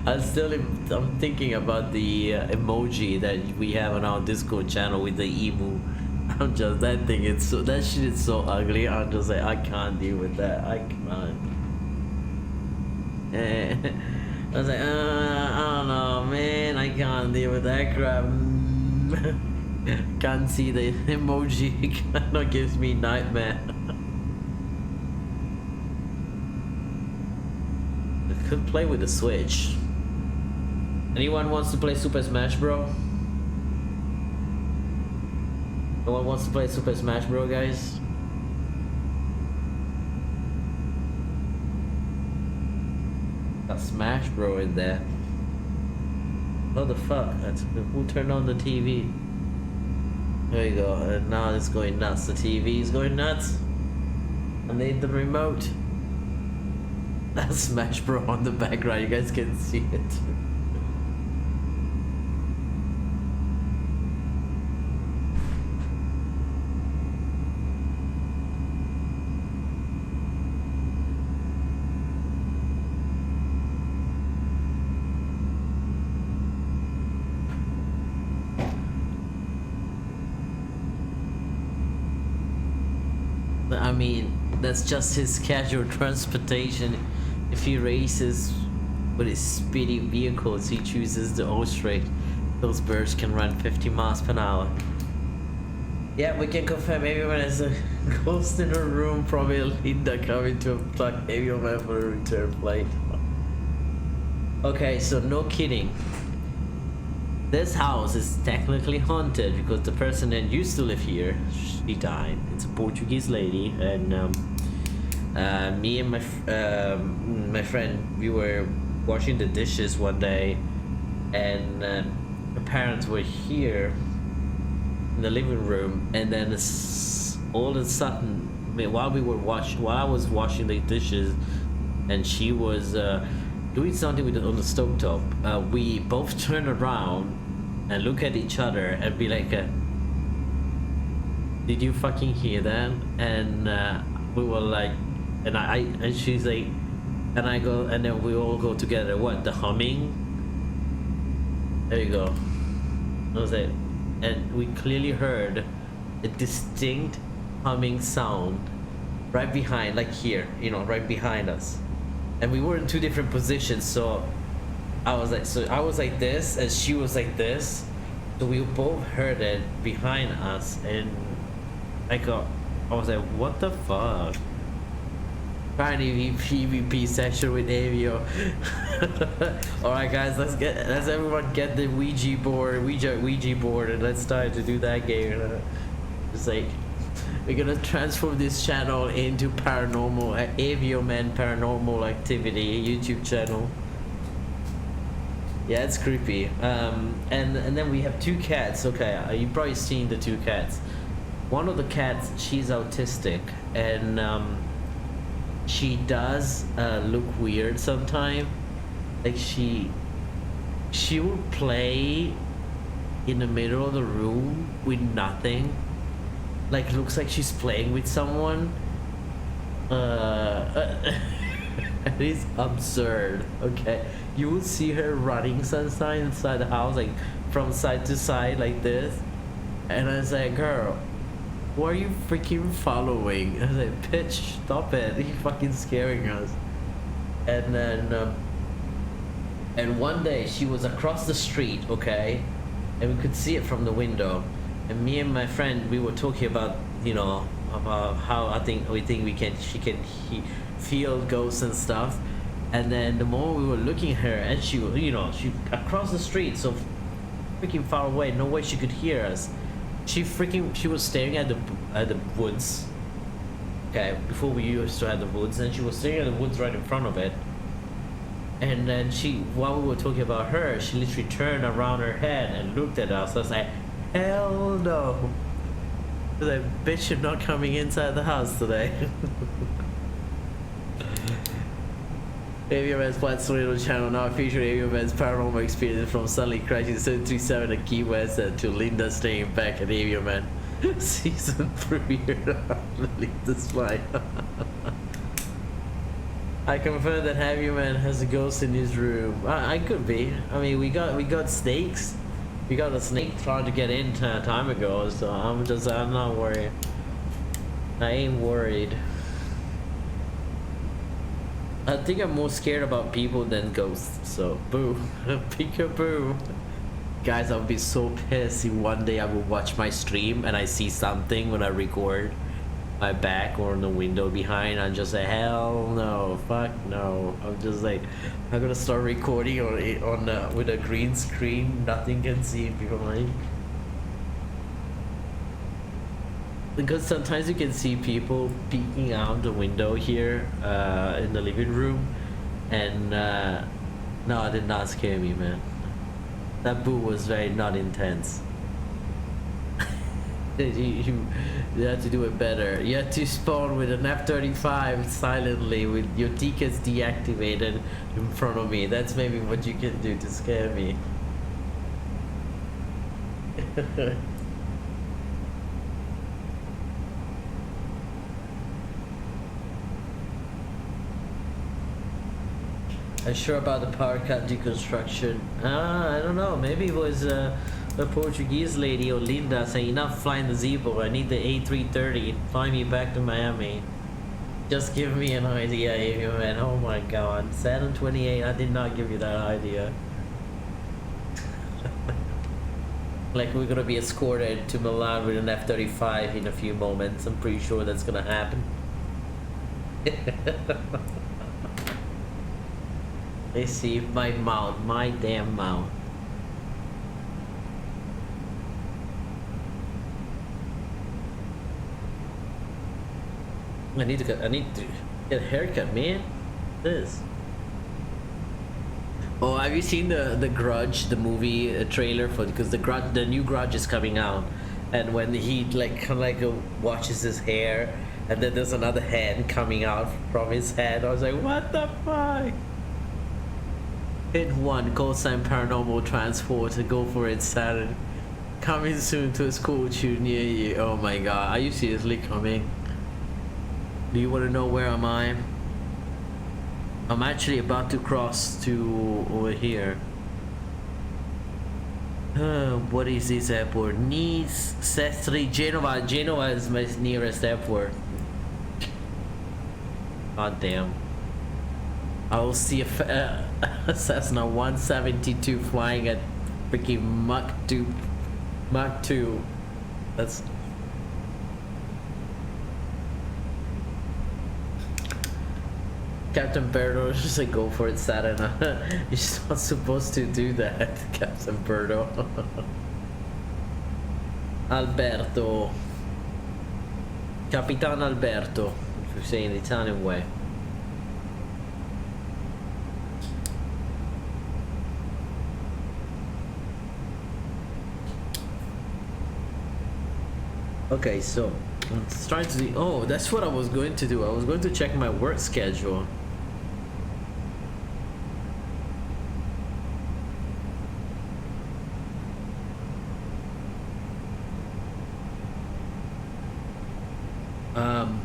I'm thinking about the emoji that we have on our Discord channel with the emu. I'm just, that shit is so ugly. I'm just like, I can't deal with that. I can't. I was like, I don't know, man. I can't deal with that crap. Can't see the emoji. It kind of gives me nightmare. I could play with the Switch. Anyone wants to play Super Smash Bro? No one wants to play Super Smash Bro, guys? Got Smash Bro in there. What the fuck? Who turned on the TV? There you go. And now it's going nuts. The TV is going nuts. I need the remote. That's Smash Bro on the background. You guys can see it. I mean, that's just his casual transportation. If he races with his speedy vehicles, he chooses the O straight. Those birds can run 50 miles per hour. Yeah, we can confirm everyone has a ghost in her room, probably Linda coming to pluck everyone for a return flight. Okay, so no kidding. This house is technically haunted because the person that used to live here, she died. It's a Portuguese lady, and me and my friend, we were washing the dishes one day, and her parents were here in the living room, and then all of a sudden, while I was washing the dishes, and she was doing something on the stovetop, we both turned around and look at each other and be like, did you fucking hear that? And we were like, and she's like, and I go, and then we all go together, what, the humming? There you go. That was it. And we clearly heard a distinct humming sound right behind, like here, you know, right behind us. And we were in two different positions, so I was like this, and she was like this, so we both heard it behind us, and I was like, what the fuck? Trying to PvP session with Avio. Alright guys, let's everyone get the Ouija board, and let's start to do that game. It's like, we're gonna transform this channel into paranormal, Avio Man Paranormal Activity YouTube channel. Yeah, it's creepy. And then we have two cats. Okay, you've probably seen the two cats. One of the cats, she's autistic, and she does look weird sometimes. Like she will play in the middle of the room with nothing. Like, looks like she's playing with someone. It is absurd. Okay, you will see her running sometimes inside the house, like from side to side like this, and I was like, girl, who are you freaking following? I was like, bitch, stop it, you're fucking scaring us. And then and one day she was across the street, okay, and we could see it from the window, and me and my friend, we were talking about, you know, about how she can feel ghosts and stuff. And then the moment we were looking at her, and she, you know, she across the street, so freaking far away, no way she could hear us. She was staring at the woods. Okay, before we used to have the woods, and she was staring at the woods right in front of it. And then while we were talking about her, she literally turned around her head and looked at us. I was like, hell no. I was like, bitch, you're not coming inside the house today. AVM's Flat Tornado channel now featuring AVM's paranormal experience from suddenly crashing 737 at Key West to Linda staying back at AVM season premiere on Linda's flight. I confirm that AVM has a ghost in his room. I could be. I mean, we got snakes. We got a snake trying to get in time ago, so I'm not worried. I ain't worried. I think I'm more scared about people than ghosts, so boo. Peekaboo. Guys, I would be so pissed if one day I will watch my stream and I see something when I record my back or on the window behind. I'm just like, hell no, fuck no. I'm just like, I'm gonna start recording with a green screen, nothing can see behind. Because sometimes you can see people peeking out the window here in the living room, and no, it did not scare me, man. That boo was very not intense. you have to do it better. You have to spawn with an F-35 silently with your tickets deactivated in front of me. That's maybe what you can do to scare me. I'm sure about the power cut deconstruction. I don't know. Maybe it was a Portuguese lady, Olinda, saying, enough flying the Zebo. I need the A330. Fly me back to Miami. Just give me an idea, Avio Man. Oh my god. Saturn 28, I did not give you that idea. Like, we're gonna be escorted to Milan with an F-35 in a few moments. I'm pretty sure that's gonna happen. Let's see if my mouth, my damn mouth. I need to get a haircut, man. This. Oh, have you seen the Grudge, the movie trailer for, because the new Grudge is coming out, and when he like kind of like washes his hair, and then there's another hand coming out from his head. I was like, what the fuck? Hit 1, call sign paranormal transport, go for it Saturday. Coming soon to a school tune near you. Oh my god, are you seriously coming? Do you want to know where am I? I'm actually about to cross to over here. What is this airport? Nice, Sestri, Genova. Genova is my nearest airport. God damn. I will see a Cessna 172 flying at freaking Mach 2. Mach 2. That's... Captain Berto just like, go for it, Saturn. You're just not supposed to do that, Captain Berto. Alberto. Capitan Alberto, if you say in the Italian way. Okay, so let's try to do. Oh, that's what I was going to do. I was going to check my work schedule.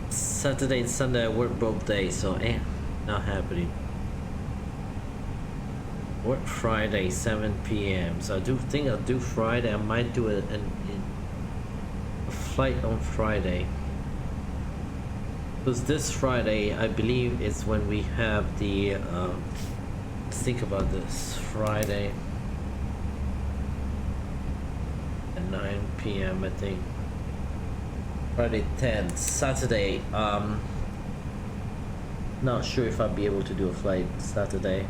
Saturday and Sunday I work both days, so not happening. Work Friday 7 p.m. So I do think I'll do Friday. I might do a flight on Friday, because this Friday I believe is when we have the let's think about this. Friday at 9 p.m. I think. Friday 10th, Saturday, not sure if I'll be able to do a flight Saturday.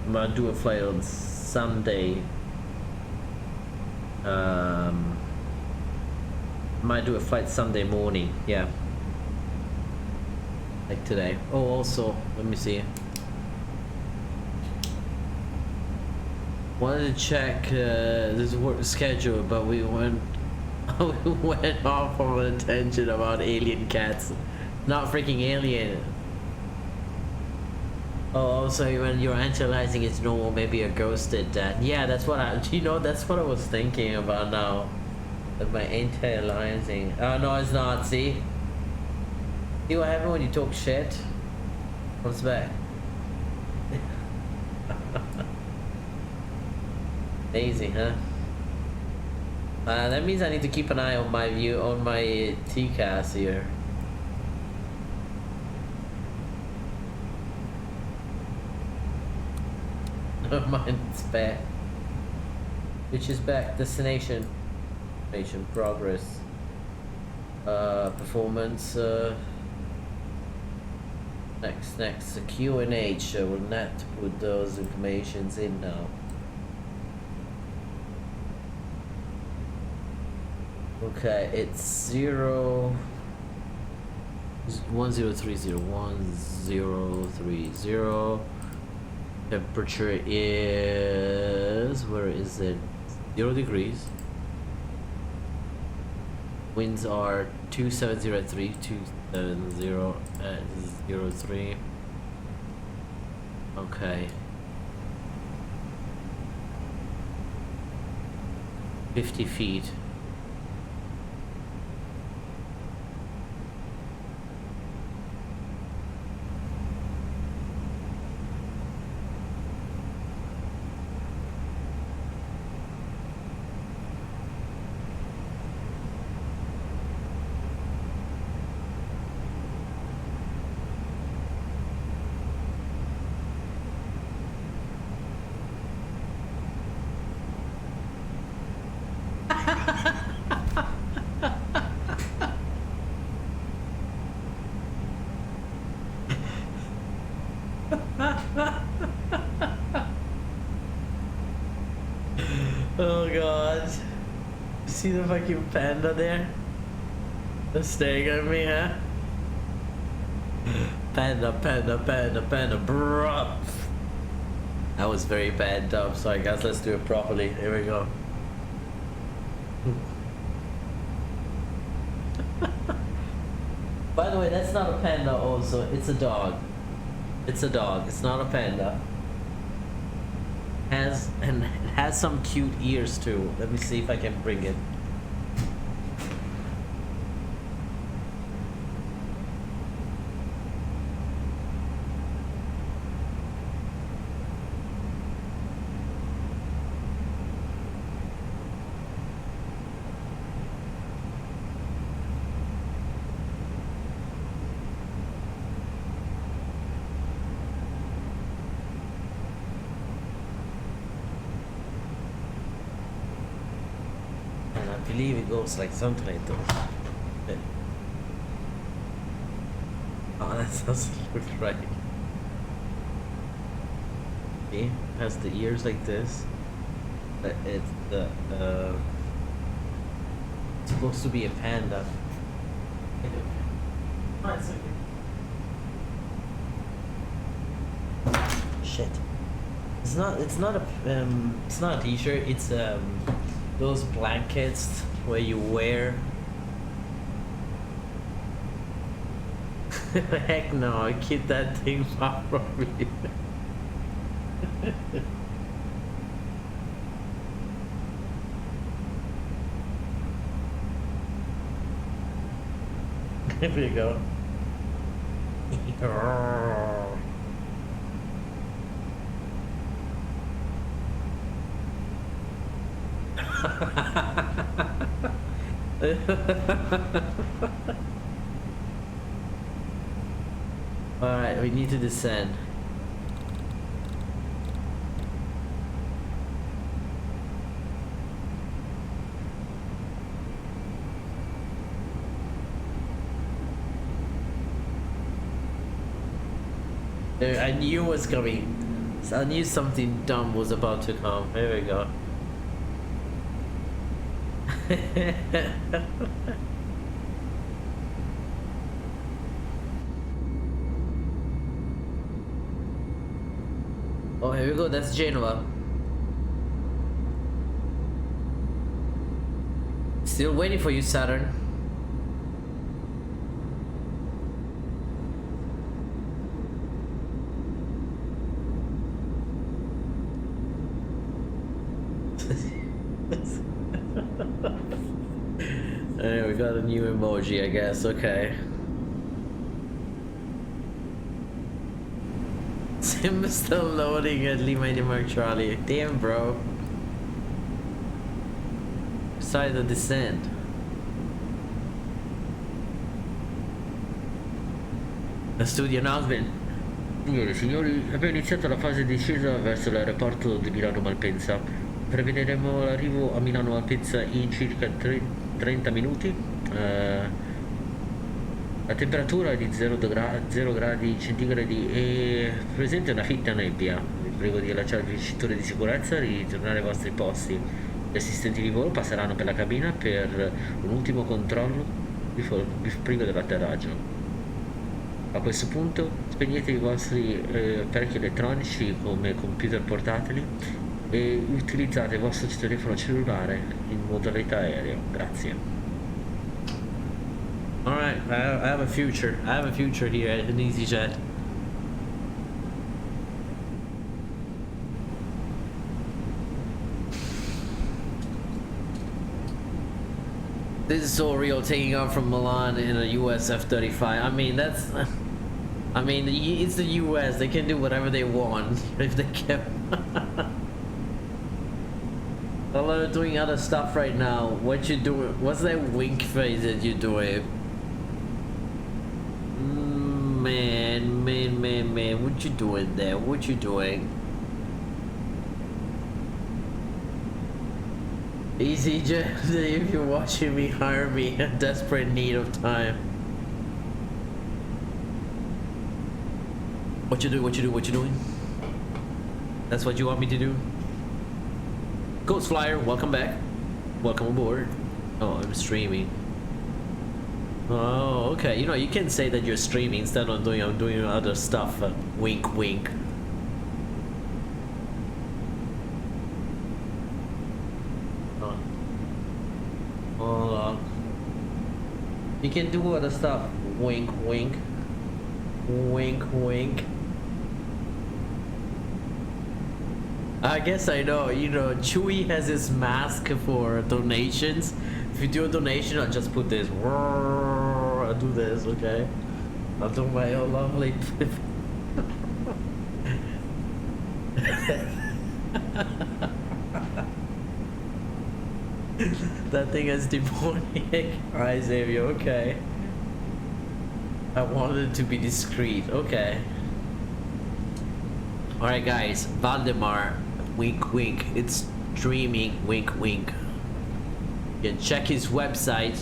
I'm gonna do a flight on Sunday. Might do a flight Sunday morning, yeah. Like today. Oh, also, let me see. Wanted to check this work schedule, but we went off on a tangent about alien cats. Not freaking alien. Oh, also when you're analyzing it's normal, maybe a ghost did that. Yeah, that's what that's what I was thinking about now. With my anti-aliasing. Oh no, it's not, see? See what happened when you talk shit? What's back? Amazing, huh? That means I need to keep an eye on my TCAS here. Never mind, it's back. Which is back? Destination. Destination progress. Performance. Next. Q&H. We'll not put those informations in now. Okay, it's 1030. Temperature is, where is it? 0 degrees. Winds are 2703, 270 at 03. Okay. 50 feet. see the fucking panda there? They're staring at me, huh? Panda, panda, panda, panda, bruh. That was very bad, Dub, so I guess let's do it properly. Here we go. By the way, that's not a panda also, it's a dog. It's a dog, it's not a panda. It has some cute ears too. Let me see if I can bring it. I believe it goes like something like this. Yeah. Oh, that doesn't look right. See, has the ears like this. It's the it's supposed to be a panda. Shit. It's not a t-shirt. It's those blankets where you wear. Heck no, keep that thing far from me. Here we go. Alright, we need to descend. I knew it was coming. I knew something dumb was about to come. Here we go. Oh, here we go. That's Genoa. Still waiting for you, Saturn. Hey, we got a new emoji, I guess. Okay. Sim is still loading at Lima Charlie. Damn, bro. Started the descent. Let's do the announcement. Signore e signori, abbiamo iniziato la fase di discesa verso l'aeroporto di Milano Malpensa. Prevederemo l'arrivo a Milano Malpensa in circa 30 minuti. La temperatura è di 0 gradi centigradi e presente una fitta nebbia. Vi prego di allacciare il cinturone di sicurezza e ritornare ai vostri posti. Gli assistenti di volo passeranno per la cabina per un ultimo controllo prima dell'atterraggio. A questo punto spegnete i vostri apparecchi elettronici come computer portatili e utilizzate il vostro telefono cellulare in modalità aereo. Grazie. Alright, I have a future. I have a future here at an EasyJet. This is so real, taking off from Milan in a US F-35. I mean, that's... I mean, it's the US. They can do whatever they want if they can. Well, they're doing other stuff right now. What you doing? What's that wink face that you're doing? Man, what you doing there? What you doing? EasyJet, if you're watching me, hire me. In desperate need of time. What you doing? What you doing? What you doing? That's what you want me to do? Ghost Flyer, welcome back. Welcome aboard. Oh, I'm streaming. Oh, okay. You know, you can say that you're streaming instead of doing I'm doing other stuff. Wink, wink. Oh. Hold on. You can do other stuff. Wink, wink. Wink, wink. I guess I know. You know, Chewy has his mask for donations. If you do a donation, I'll just put this. I'll do this, okay? I'll do my own lovely. That thing is demonic. Alright, Xavier, okay. I wanted to be discreet, okay. Alright, guys, Valdemar, wink, wink. It's streaming, wink, wink. You can check his website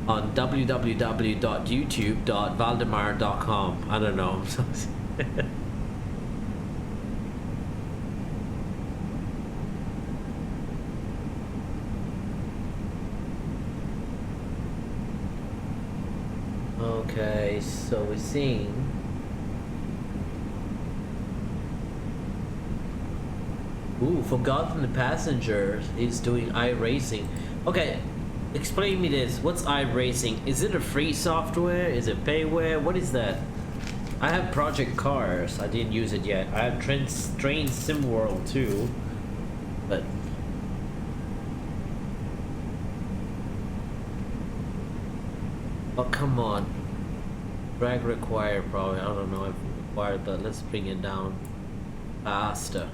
on www.youtube.valdemar.com. I don't know. Okay, so we're seeing ooh, Forgotten Passengers is doing iRacing. Okay, explain me this. What's iRacing? Is it a free software? Is it payware? What is that? I have Project Cars. I didn't use it yet. I have Train Sim World too, but oh, come on. Drag required probably. I don't know if required, but let's bring it down faster.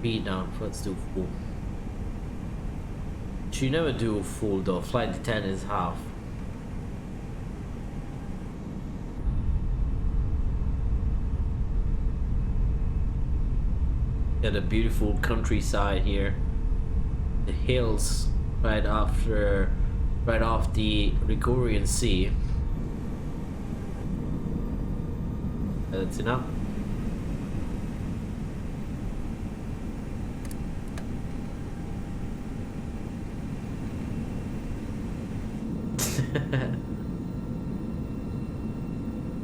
Speed down. Let's do full. She never do full though. Flight to 10 is half. Got a beautiful countryside here. The hills right off the Ligurian Sea. That's enough.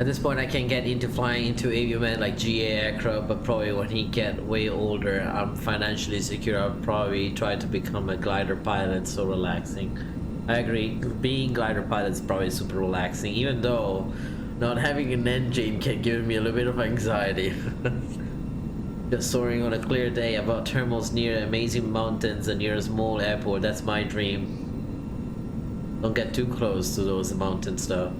At this point I can get into flying into aviaman like GA aircraft, but probably when he get way older, I'm financially secure, I'll probably try to become a glider pilot. So relaxing. I agree, being glider pilot is probably super relaxing, even though not having an engine can give me a little bit of anxiety. Just soaring on a clear day above terminals near amazing mountains and near a small airport, that's my dream. Don't get too close to those mountains though.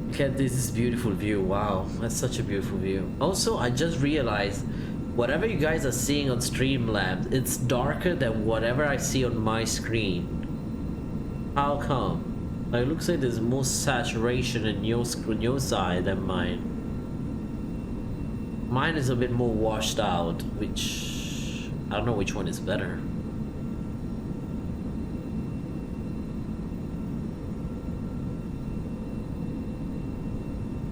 Look at this beautiful view. Wow, that's such a beautiful view. Also, I just realized whatever you guys are seeing on Streamlabs, it's darker than whatever I see on my screen. How come? Like, it looks like there's more saturation in your side than mine. Mine is a bit more washed out, which I don't know which one is better.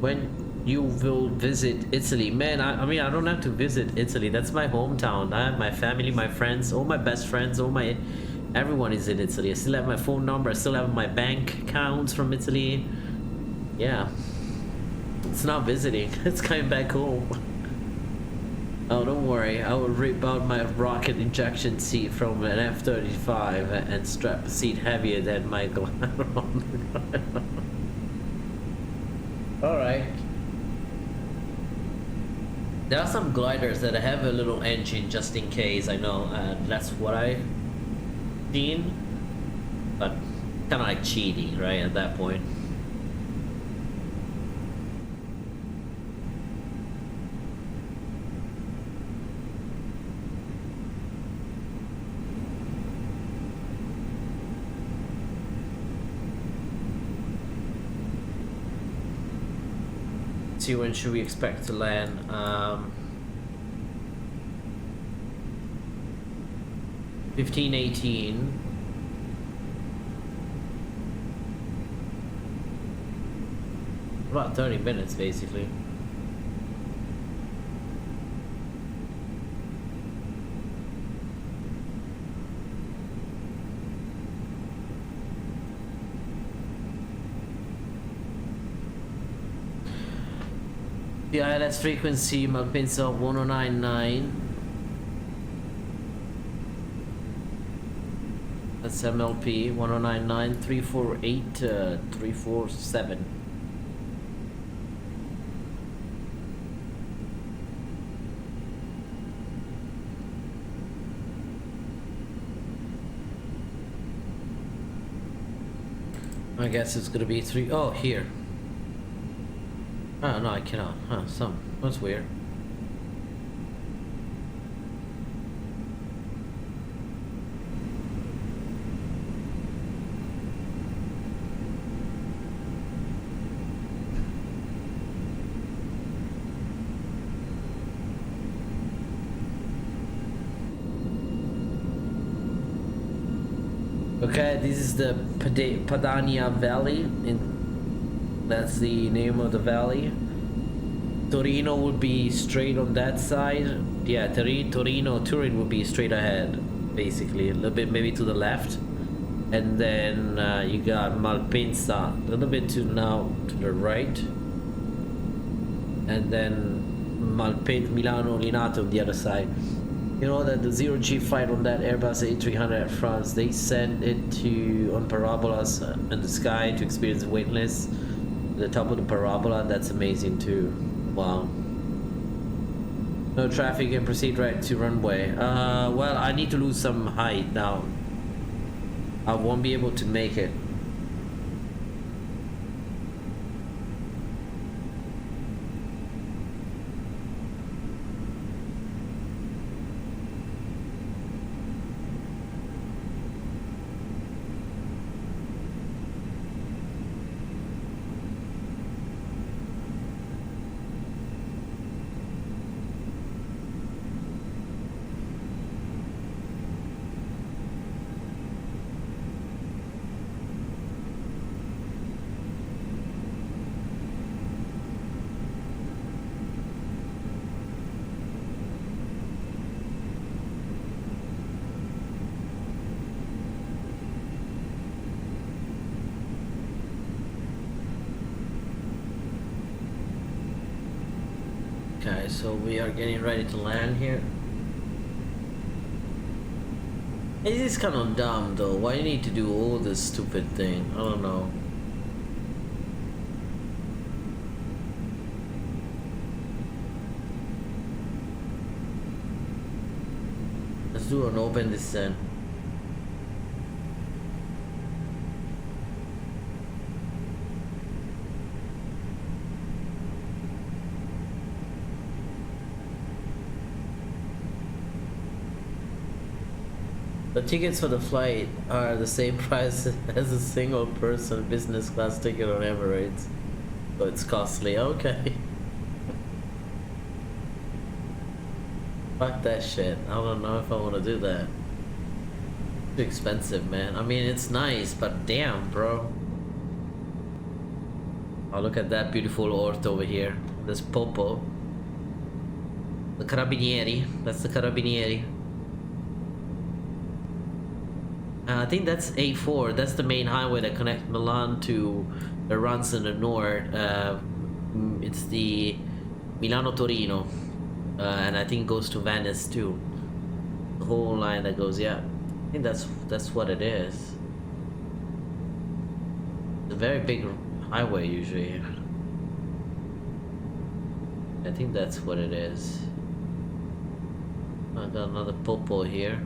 When you will visit Italy, man, I mean, I don't have to visit Italy. That's my hometown. I have my family, my friends, all my best friends, everyone is in Italy. I still have my phone number. I still have my bank accounts from Italy. Yeah, it's not visiting. It's coming back home. Oh, don't worry. I will rip out my rocket injection seat from an F-35 and strap a seat heavier than my glider on the ground. Alright. There are some gliders that have a little engine just in case, I know, that's what I've seen. But kind of like cheating, right, at that point. See, when should we expect to land? 15:18. About 30 minutes basically. The ILS frequency Malpensa 1099. That's MLP 1099 348 347. I guess it's gonna be three. Oh, here. Oh no, I cannot. Huh? That's weird. Okay, this is the Padania Valley, that's the name of the valley. Torino would be straight on that side. Yeah, Turin would be straight ahead, basically, a little bit maybe to the left. And then you got Malpensa, a little bit to the right. And then Milano, Linate on the other side. You know that the 0G flight on that Airbus A300 at France, they send it to on parabolas in the sky to experience weightless. The top of the parabola, that's amazing too. Wow. No traffic and proceed right to runway. Well, I need to lose some height now. I won't be able to make it. Okay, so we are getting ready to land here. It is kind of dumb though. Why you need to do all this stupid thing? I don't know. Let's do an open descent. The tickets for the flight are the same price as a single person business class ticket on Emirates. So it's costly, okay. Fuck that shit. I don't know if I want to do that. Too expensive, man. I mean, it's nice, but damn, bro. Oh, look at that beautiful orto over here. This Popo. The Carabinieri. That's the Carabinieri. I think that's A4. That's the main highway that connects Milan to the runs in the north. It's the Milano-Torino. And I think it goes to Venice too. The whole line that goes, yeah. I think that's what it is. It's a very big highway usually. I think that's what it is. I got another Popo here.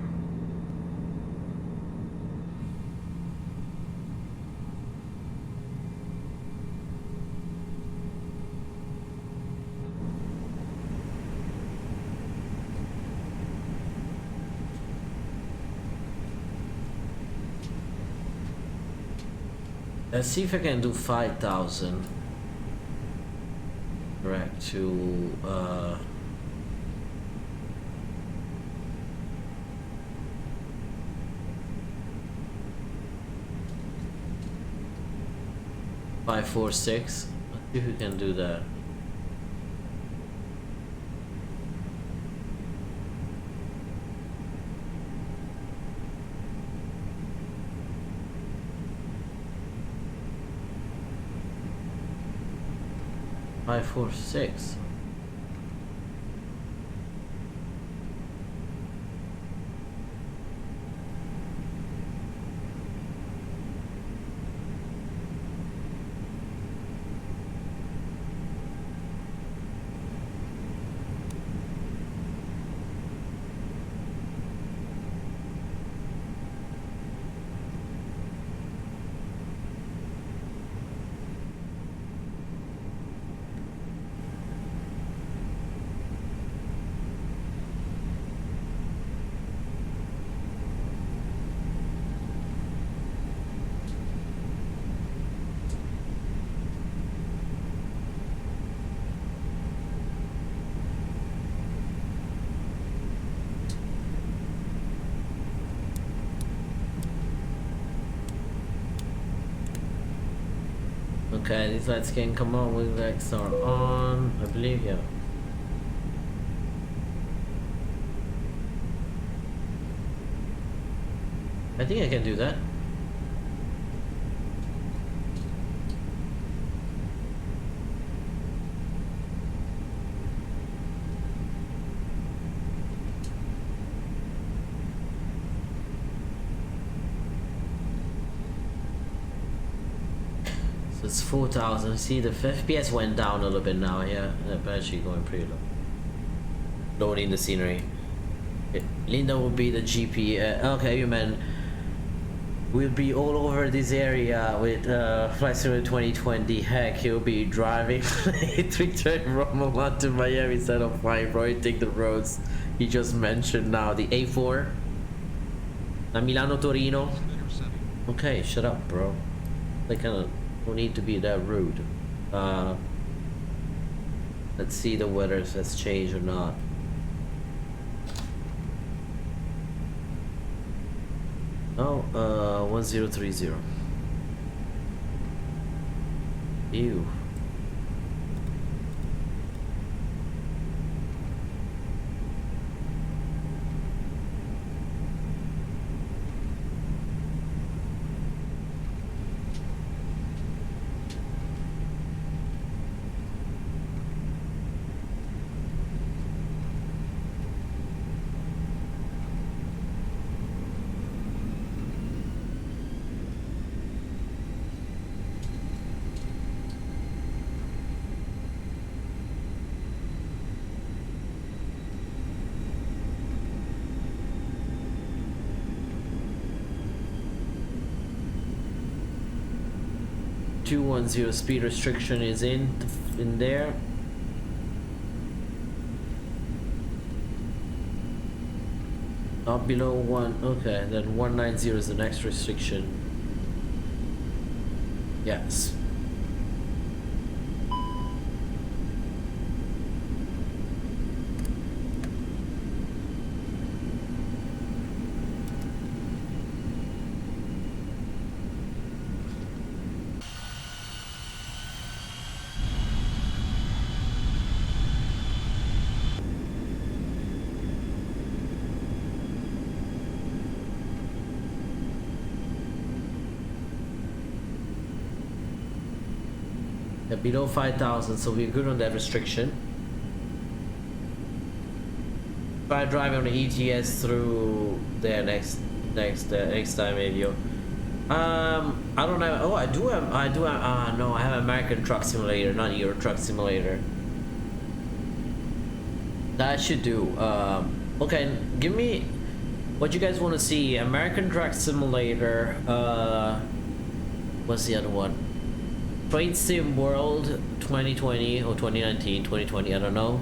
Let's see if I can do 5,000. Correct to 546. Let's see if we can do that. Five, four, six. Okay, these lights can come on. Wing lights are on. I believe, yeah. I think I can do that. So it's 4,000. See, the FPS went down a little bit now. Yeah, they're actually going pretty low. Loading the scenery. Linda will be the GP. Okay, you man. We'll be all over this area with Flight Simulator 2020. Heck, he'll be driving A319 from Milan to Miami instead of flying, probably take the roads he just mentioned now. The A4. La Milano Torino. Okay, shut up, bro. They kind of don't need to be that rude. Let's see the weather if that's changed or not. Oh, 1030. Ew. .210 speed restriction is in there. Not below 1. Okay, then 190 is the next restriction. Yes. Below 5,000, so we're good on that restriction. Try driving on the ETS through there next time maybe. I don't know. Oh, I do have. No, I have American Truck Simulator, not Euro Truck Simulator. That should do. Okay, give me what you guys want to see. American Truck Simulator. What's the other one? Train Sim World 2020 or 2019, 2020, I don't know.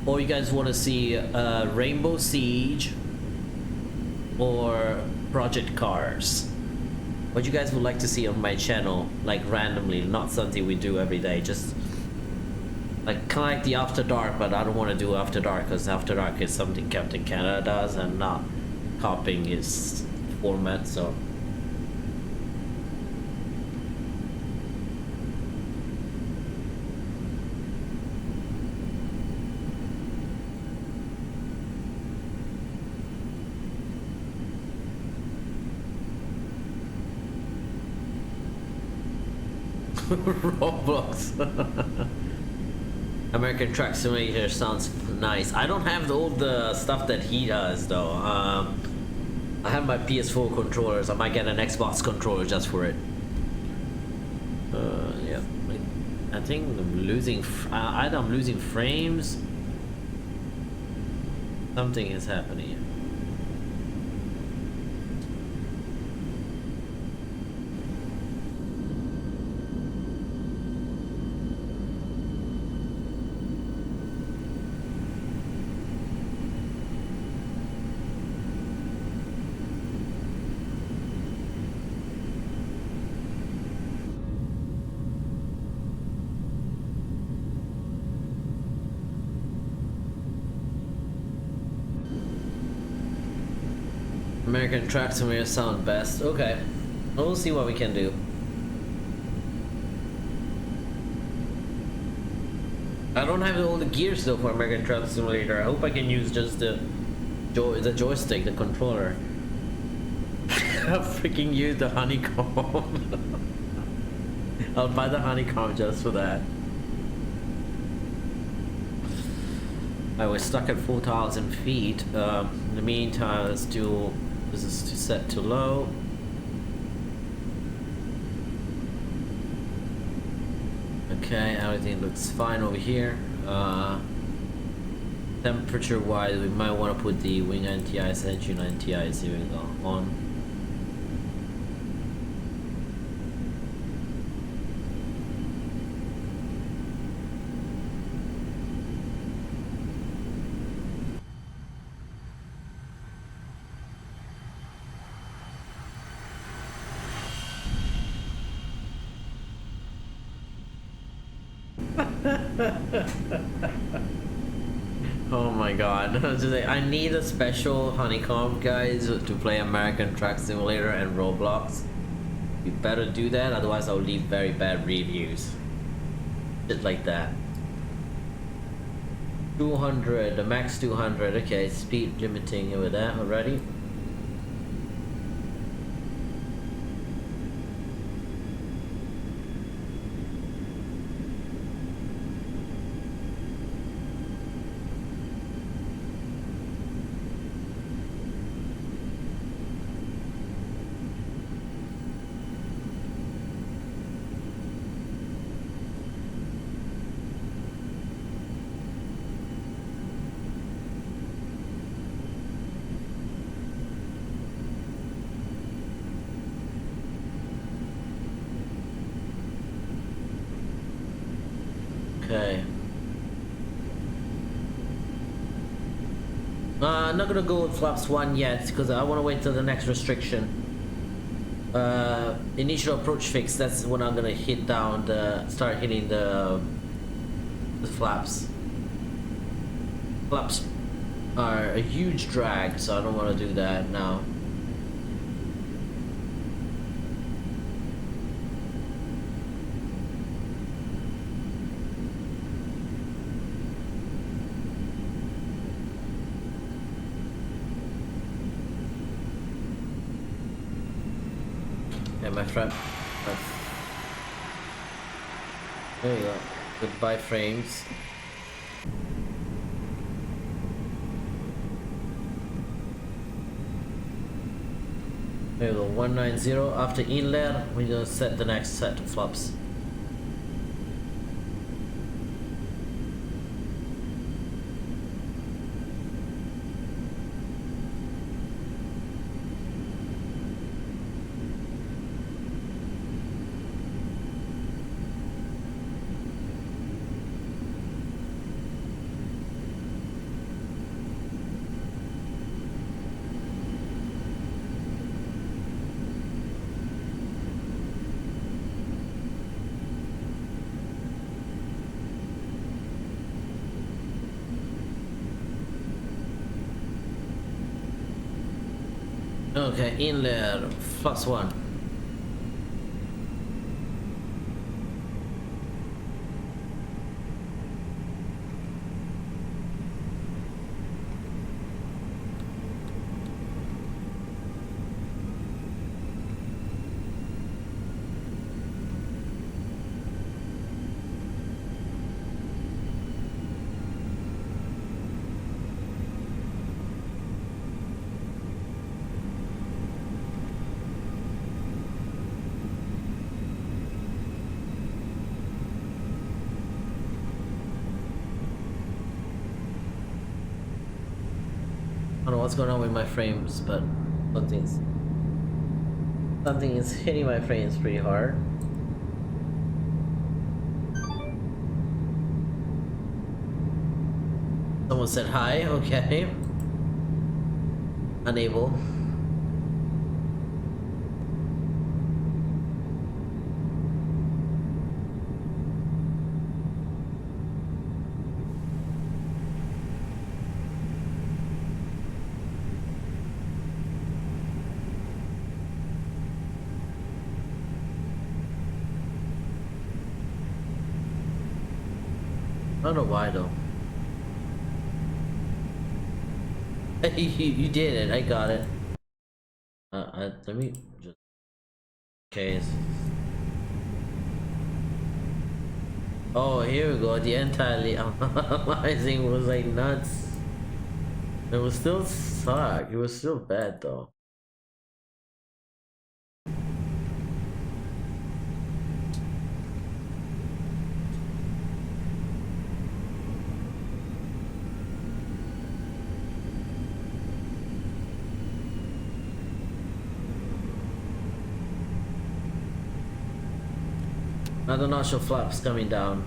Or you guys want to see Rainbow Siege or Project Cars? What you guys would like to see on my channel, like randomly, not something we do every day, just like kind of like the After Dark, but I don't want to do After Dark because After Dark is something Captain Canada does and not copying his format, so. Roblox. American Truck Simulator sounds nice. I don't have all the stuff that he does though. I have my PS4 controllers. I might get an Xbox controller just for it. Yeah. I think I'm losing. Either I'm losing frames. Something is happening. American Truck Simulator sound best. Okay, we'll see what we can do. I don't have all the gears though for American Truck Simulator. I hope I can use just the joystick, the controller. I'll freaking use the honeycomb. I'll buy the honeycomb just for that. I was stuck at 4,000 feet. In the meantime, let's do this is to set to low. Okay, everything looks fine over here. Temperature wise, we might want to put the wing anti-ice, engine anti-ice here on. Oh my god. I need a special honeycomb, guys, to play American Truck Simulator and Roblox. You better do that, otherwise I'll leave very bad reviews. Shit like that. 200, the max 200. Okay, speed limiting over that already. Okay. I'm not gonna go with flaps 1 yet because I want to wait till the next restriction. Initial approach fix. That's when I'm gonna hit down start hitting the flaps. Flaps are a huge drag, so I don't want to do that now. My friend. There you go. Goodbye frames. There you go. 190. After inlet, we're gonna set the next set of flaps. Okay, inlet flaps 1. I don't know what's going on with my frames, but something is hitting my frames pretty hard. Someone said hi, okay. Unable. I don't know why though. You did it. I got it. Let me just. Okay. Oh, here we go. The anti-aliasing was like nuts. It was still suck. It was still bad though. Another nostril flaps coming down.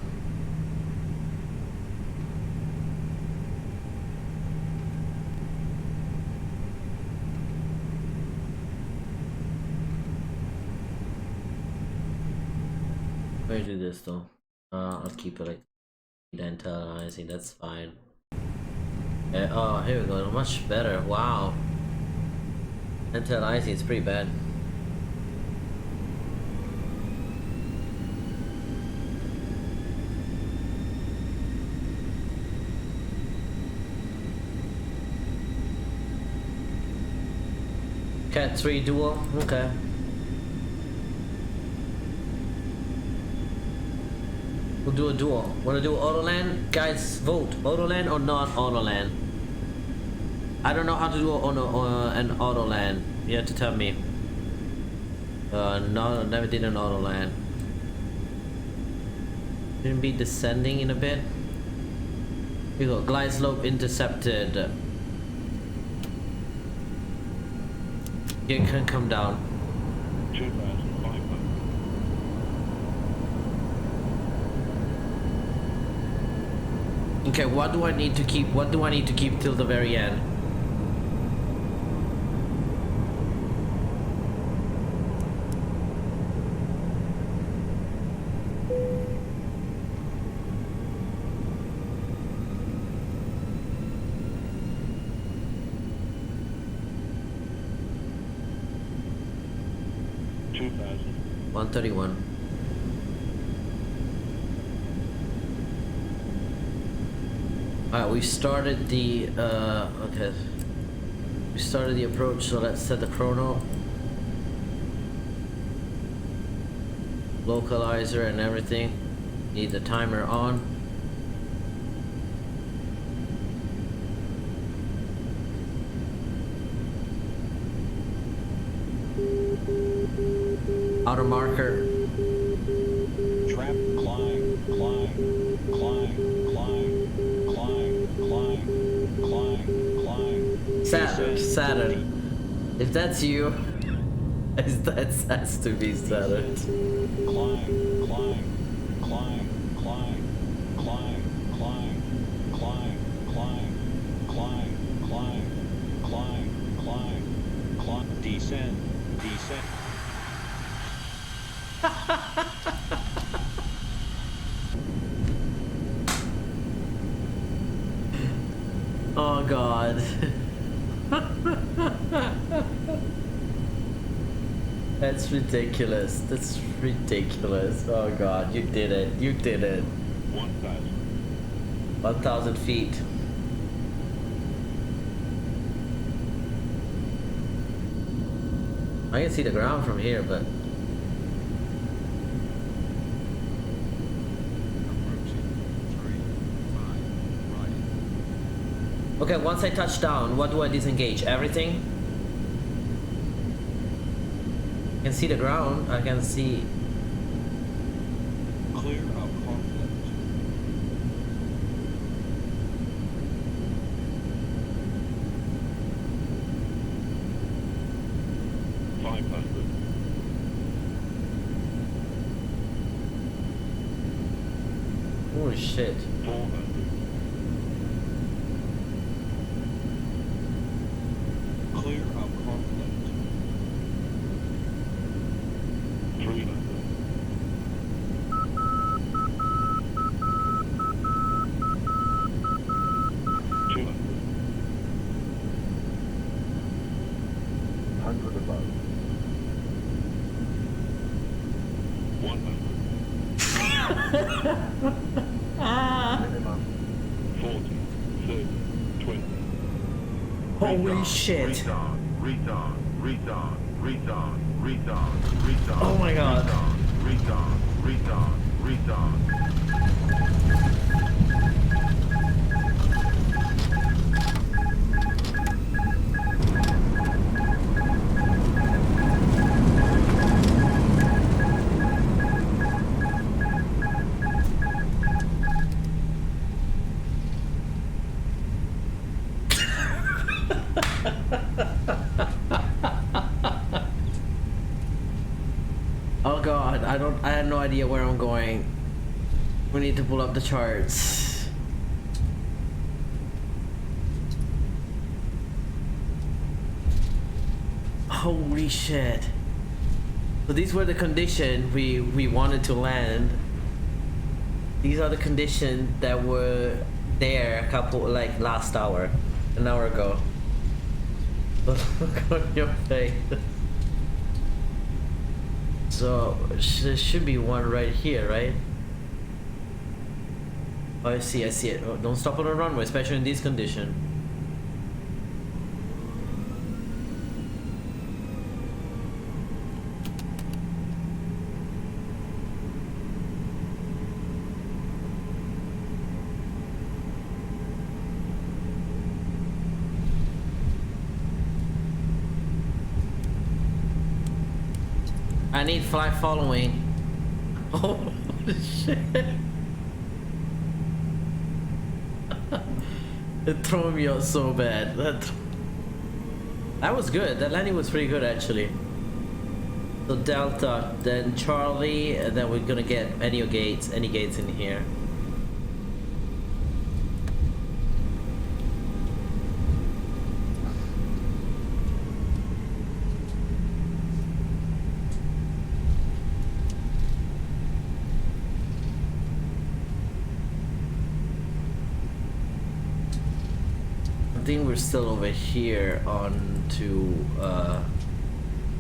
Where do this though? I'll keep it like dentalizing, that's fine. Oh, here we go, much better, wow. Dentalizing is pretty bad. Cat 3 dual, okay. We'll do a dual. Wanna do autoland? Guys, vote. Autoland or not autoland? I don't know how to do an autoland. You have to tell me. No, never did an autoland. Shouldn't be descending in a bit. Here we go. Glide slope intercepted. You can come down. 2,500. Okay, what do I need to keep? What do I need to keep till the very end? $131. Alright, we started the okay. We started the approach, so let's set the chrono. Localizer and everything. Need the timer on. Outer marker. Trap, climb, climb, climb, climb, climb, climb, climb, climb. Saturn. If that's you, that has to be Saturn. Climb, climb, climb, climb, climb, climb, climb, climb, climb, climb, climb, climb, climb, descend, descend. Oh God. That's ridiculous. That's ridiculous. Oh God, you did it. You did it. 1,000. 1,000 feet. I can see the ground from here, but okay, once I touch down, what do I disengage? Everything? I can see the ground. I can see. Clear of conflict. $500. Holy shit. 400. Clear of conflict. 300. above. 100. Minimum 40, 30, 20. Holy shit. Retard. Oh my god. Retard. Oh god, I have no idea where I'm going. We need to pull up the charts. Holy shit. So these were the conditions we wanted to land. These are the conditions that were there a couple, like last hour, an hour ago. Look on your face. So there should be one right here, right? Oh, I see it. Oh, don't stop on the runway, especially in this condition. I need fly following. Oh shit. It threw me out so bad. That was good. That landing was pretty good actually. So Delta, then Charlie, and then we're gonna get any gates in here. I think we're still over here on to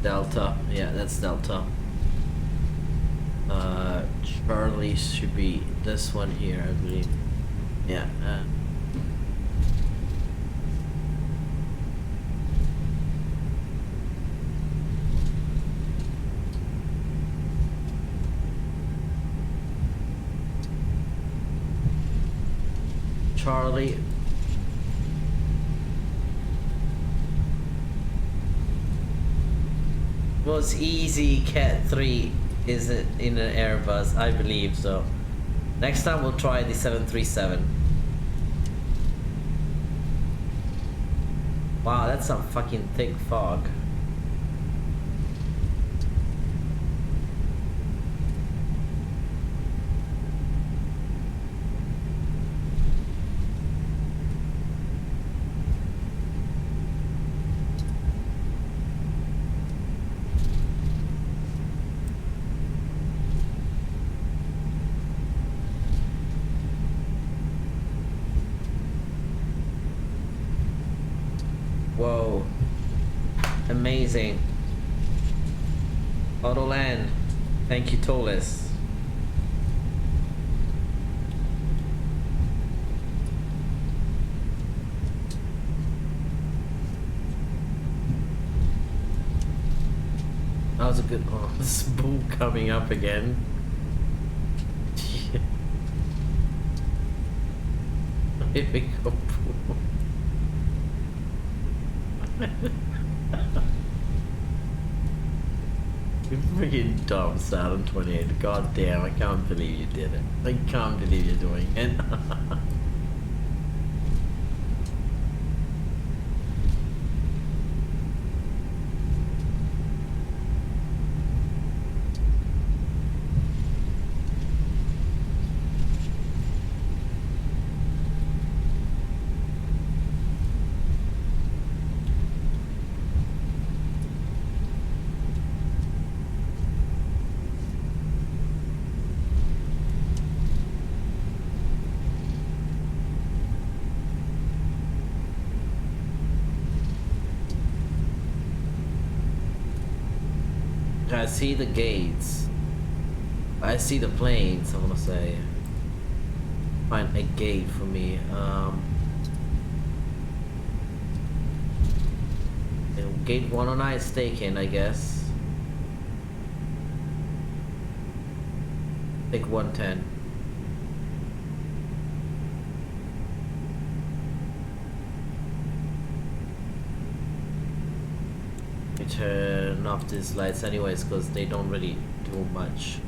Delta. Yeah, that's Delta. Charlie should be this one here, I believe. Yeah. Charlie. Most easy Cat 3 is in an Airbus, I believe so. Next time we'll try the 737. Wow, that's some fucking thick fog. Whoa. Amazing. Auto land. Thank you, TOLISS. That was a good. Oh, this bull coming up again. Here we go. You freaking dumb Saturn 28. God damn, I can't believe you did it. I can't believe you're doing it. I see the gates. I see the planes, I wanna say. Find a gate for me. Gate 109 is taken, I guess. Take 110. We turn off these lights anyways because they don't really do much.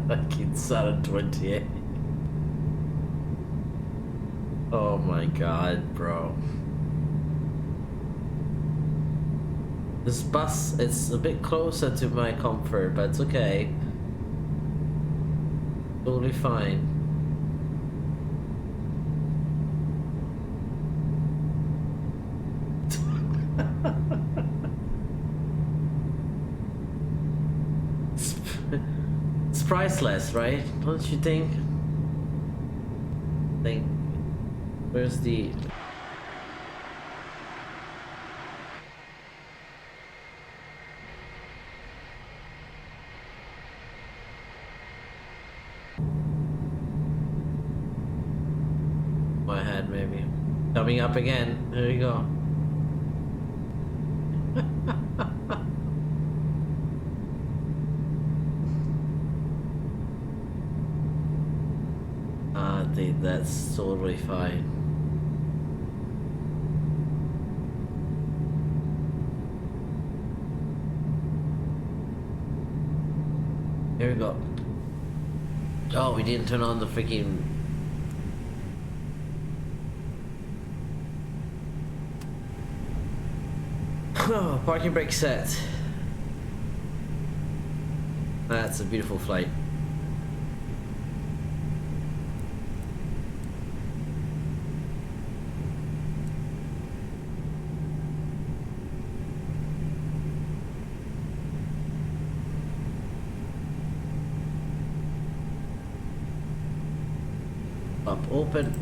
Fucking Saturn 28. Oh my god, bro. This bus, it's a bit closer to my comfort, but it's okay. Totally fine. It's priceless, right? Don't you think? Where's the... my head, maybe. Coming up again. There you go. I think that's totally fine. Here we go. Oh, we didn't turn on the freaking... Oh, parking brake set. That's a beautiful flight. Up, open.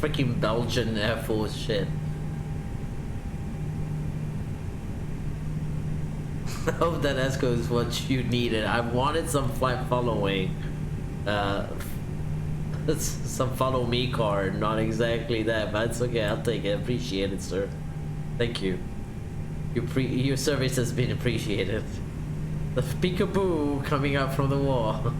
Freaking Belgian Air Force shit. I hope that ESCO is what you needed. I wanted some flight following. Some follow me car, not exactly that, but it's okay, I'll take it. Appreciate it, sir. Thank you. Your service has been appreciated. The peekaboo coming out from the wall.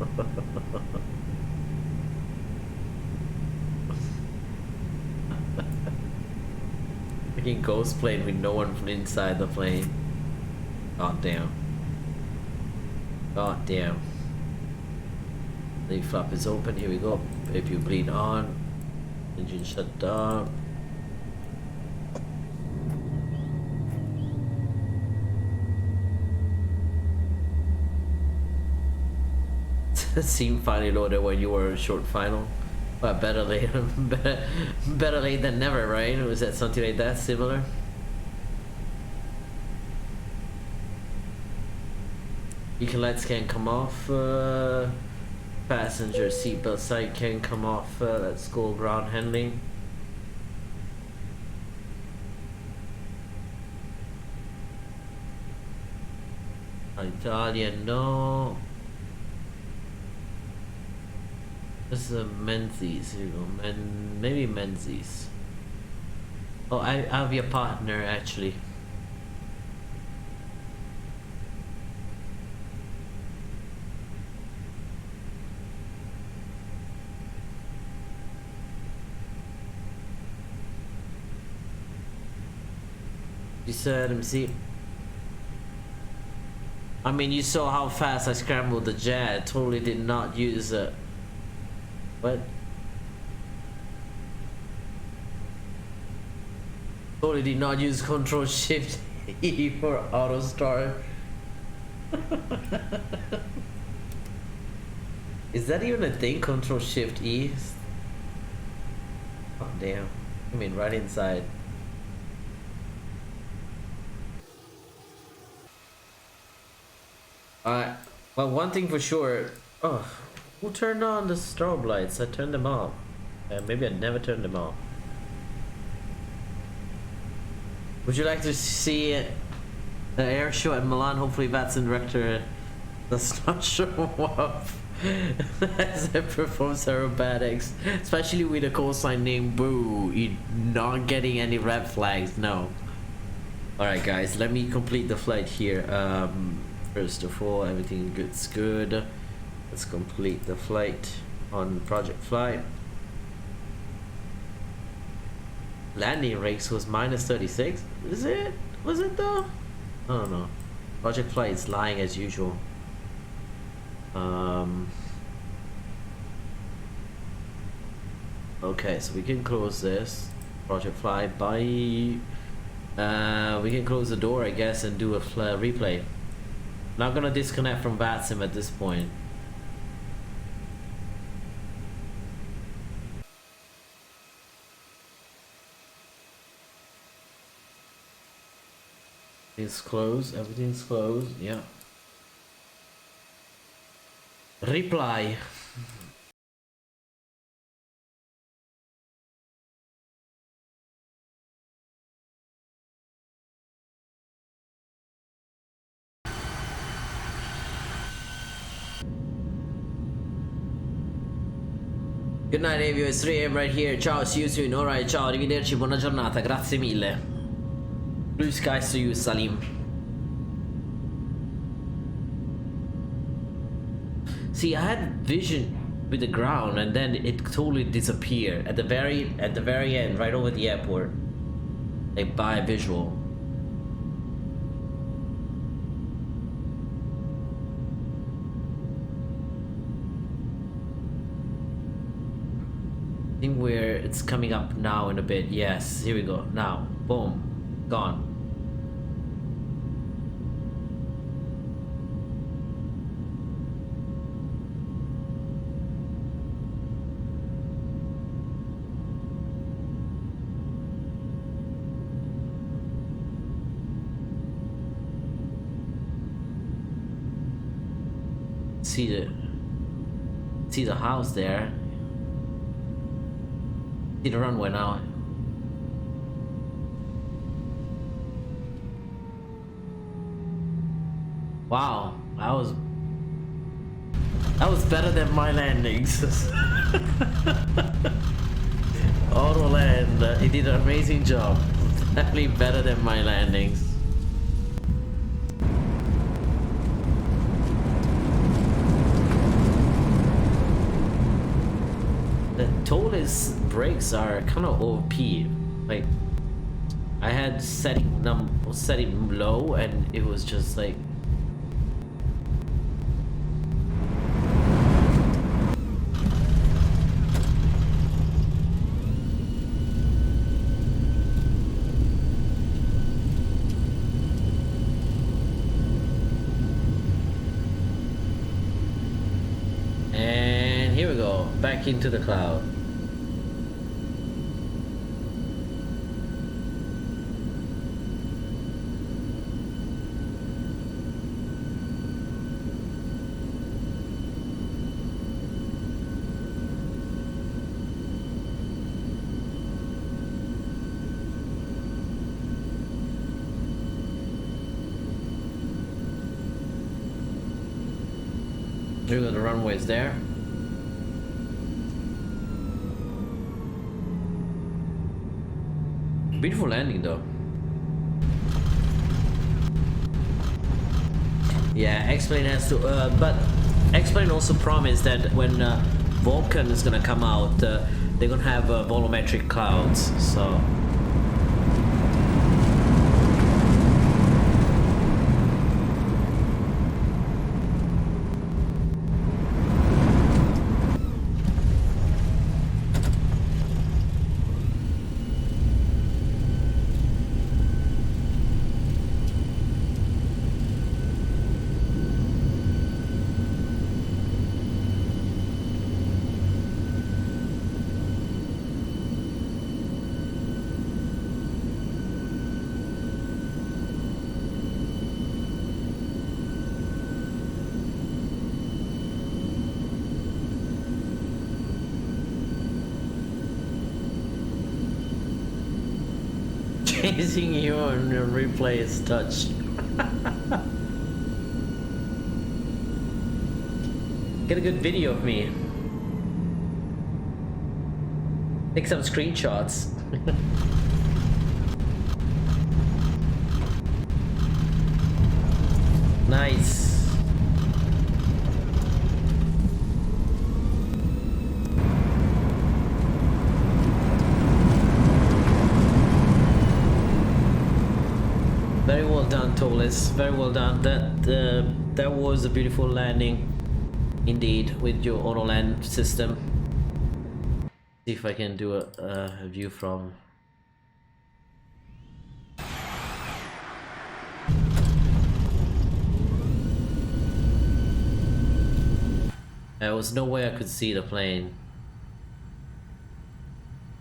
Freaking ghost plane with no one from inside the plane. God damn. God damn. The flap is open. Here we go. If you bleed on. Engine shut down. Seemed finally loaded when you were short final. Well, better late, better late than never, right? Was that something like that, similar? Beacon lights can come off. Passenger seatbelt sight can come off. Let's go ground handling. Italian, no. This is a Menzies, here you go. Maybe Menzies. Oh, I have your partner actually. You said, let me see. I mean, you saw how fast I scrambled the jet. Totally did not use a... What? Totally did not use Control Shift E for auto start. Is that even a thing? Control Shift E? Oh damn. I mean right inside. Well, one thing for sure. Oh, who turned on the strobe lights? I turned them off. Maybe I never turned them off. Would you like to see the air show at Milan? Hopefully, Vatson director does not show up as I perform aerobatics, especially with a call sign named Boo. You're not getting any red flags. No. All right, guys. Let me complete the flight here. First of all, everything good's good. Let's complete the flight on Project Flight. Landing rates was minus 36. Is it? Was it though? I don't know. Project Flight is lying as usual. Okay, so we can close this Project Flight by. We can close the door, I guess, and do a replay. Not gonna disconnect from VATSIM at this point. It's closed. Everything's closed. Yeah. Reply. Good night Avio, it's 3 AM right here. Ciao, see you soon. Alright, ciao, arrivederci, buona giornata, grazie mille. Blue skies to you, Salim. See, I had vision with the ground and then it totally disappeared at the very end, right over the airport. Like by visual. I think where it's coming up now in a bit. Yes, here we go. Now, boom, gone. See the house there. See the runway now. Wow, that was better than my landings. Auto land, he did an amazing job. Definitely better than my landings. The TOLISS brakes are kind of OP. Like, I had setting low, and it was just like. And here we go, back into the cloud. Here we go, the runway's there. Beautiful landing though. Yeah, X-Plane has to, but X-Plane also promised that when Vulcan is gonna come out, they're gonna have volumetric clouds, so. chasing you on your replay is touch. Get a good video of me. Take some screenshots. Nice. Very well done, TOLISS. Very well done. That was a beautiful landing, indeed, with your auto land system. See if I can do a view from. There was no way I could see the plane.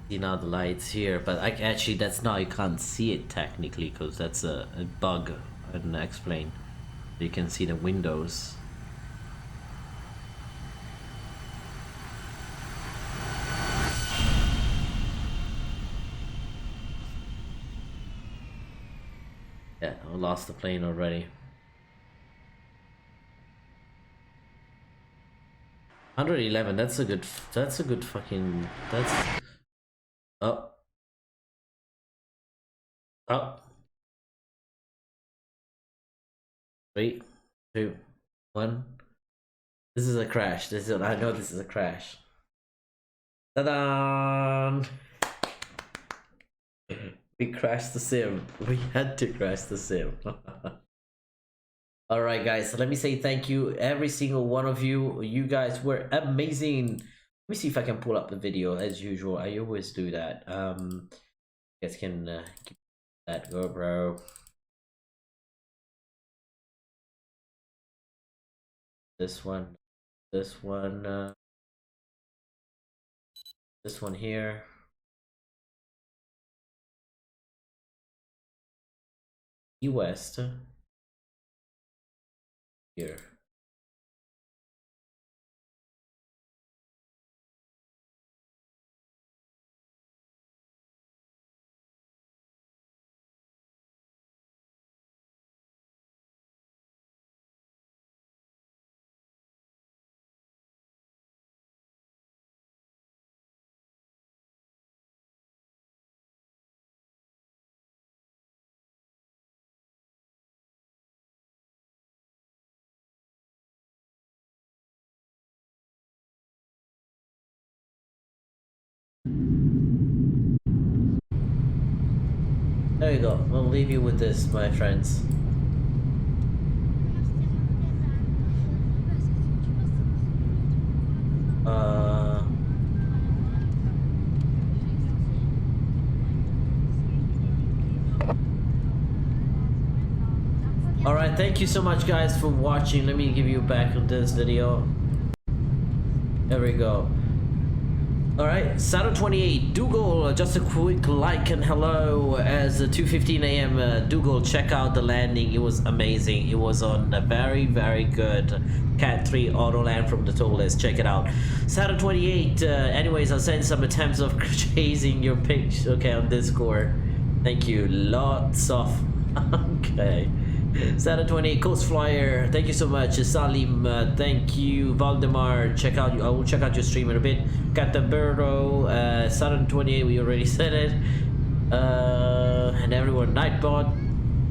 See now the lights here, but actually that's not, you can't see it technically because that's a bug I didn't explain. You can see the windows. Yeah, I lost the plane already. 111, that's a good fucking, that's, oh. Oh. 3, 2, 1. This is a crash. I know this is a crash. Ta-da! We crashed the sim. We had to crash the sim. Alright guys, so let me say thank you every single one of you. You guys were amazing. Let me see if I can pull up the video as usual. I always do that. You guys can keep that go, bro. This one here. West here. There you go. I'll leave you with this, my friends. Alright, thank you so much guys for watching. Let me give you back on this video. There we go. Alright, Saturday 28, Dougal, just a quick like and hello as 2:15 a.m. Dougal, check out the landing, it was amazing. It was on a very good Cat 3 auto land from the TOLISS, check it out. Saturday 28, anyways, I'll send some attempts of chasing your picture, okay, on Discord. Thank you, lots of, okay. Saturday 28, Coast Flyer, thank you so much. Salim, thank you. Valdemar, I will check out your stream in a bit. Cataburo, Saturday 28, we already said it. And everyone, Nightbot,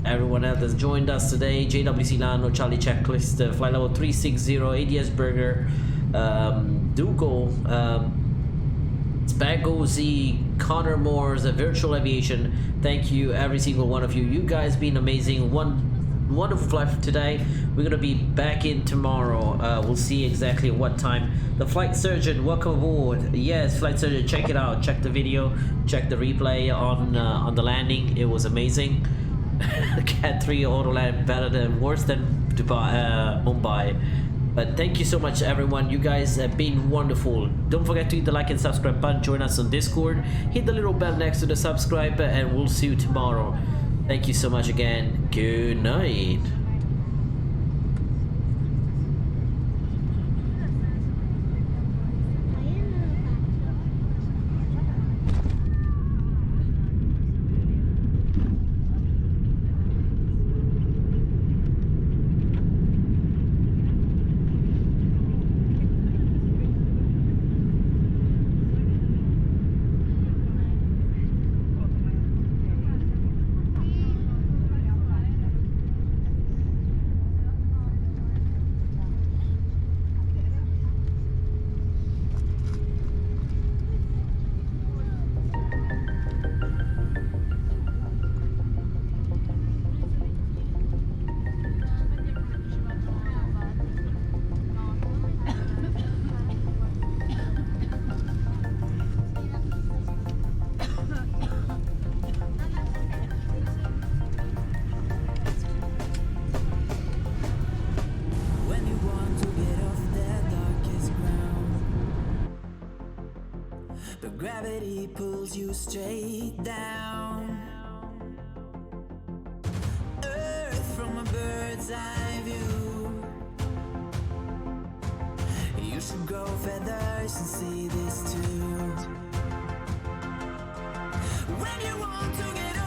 everyone else that's joined us today. JWC Lano, Charlie Checklist, Flight Level 360, ADS Burger, Dougal, Spagozy, Connor Moores, Virtual Aviation, thank you every single one of you. You guys been amazing. Wonderful flight for today. We're gonna be back in tomorrow. We'll see exactly what time. The Flight Surgeon, welcome aboard. Yes, Flight Surgeon, check it out. Check the video, check the replay on the landing. It was amazing. Cat 3 auto land worse than Dubai, Mumbai. But thank you so much everyone, you guys have been wonderful. Don't forget to hit the like and subscribe button, join us on Discord, hit the little bell next to the subscribe, and we'll see you tomorrow. Thank you so much again, good night. gravity pulls you straight down. Earth from a bird's eye view. You should grow feathers and see this too. When you want to get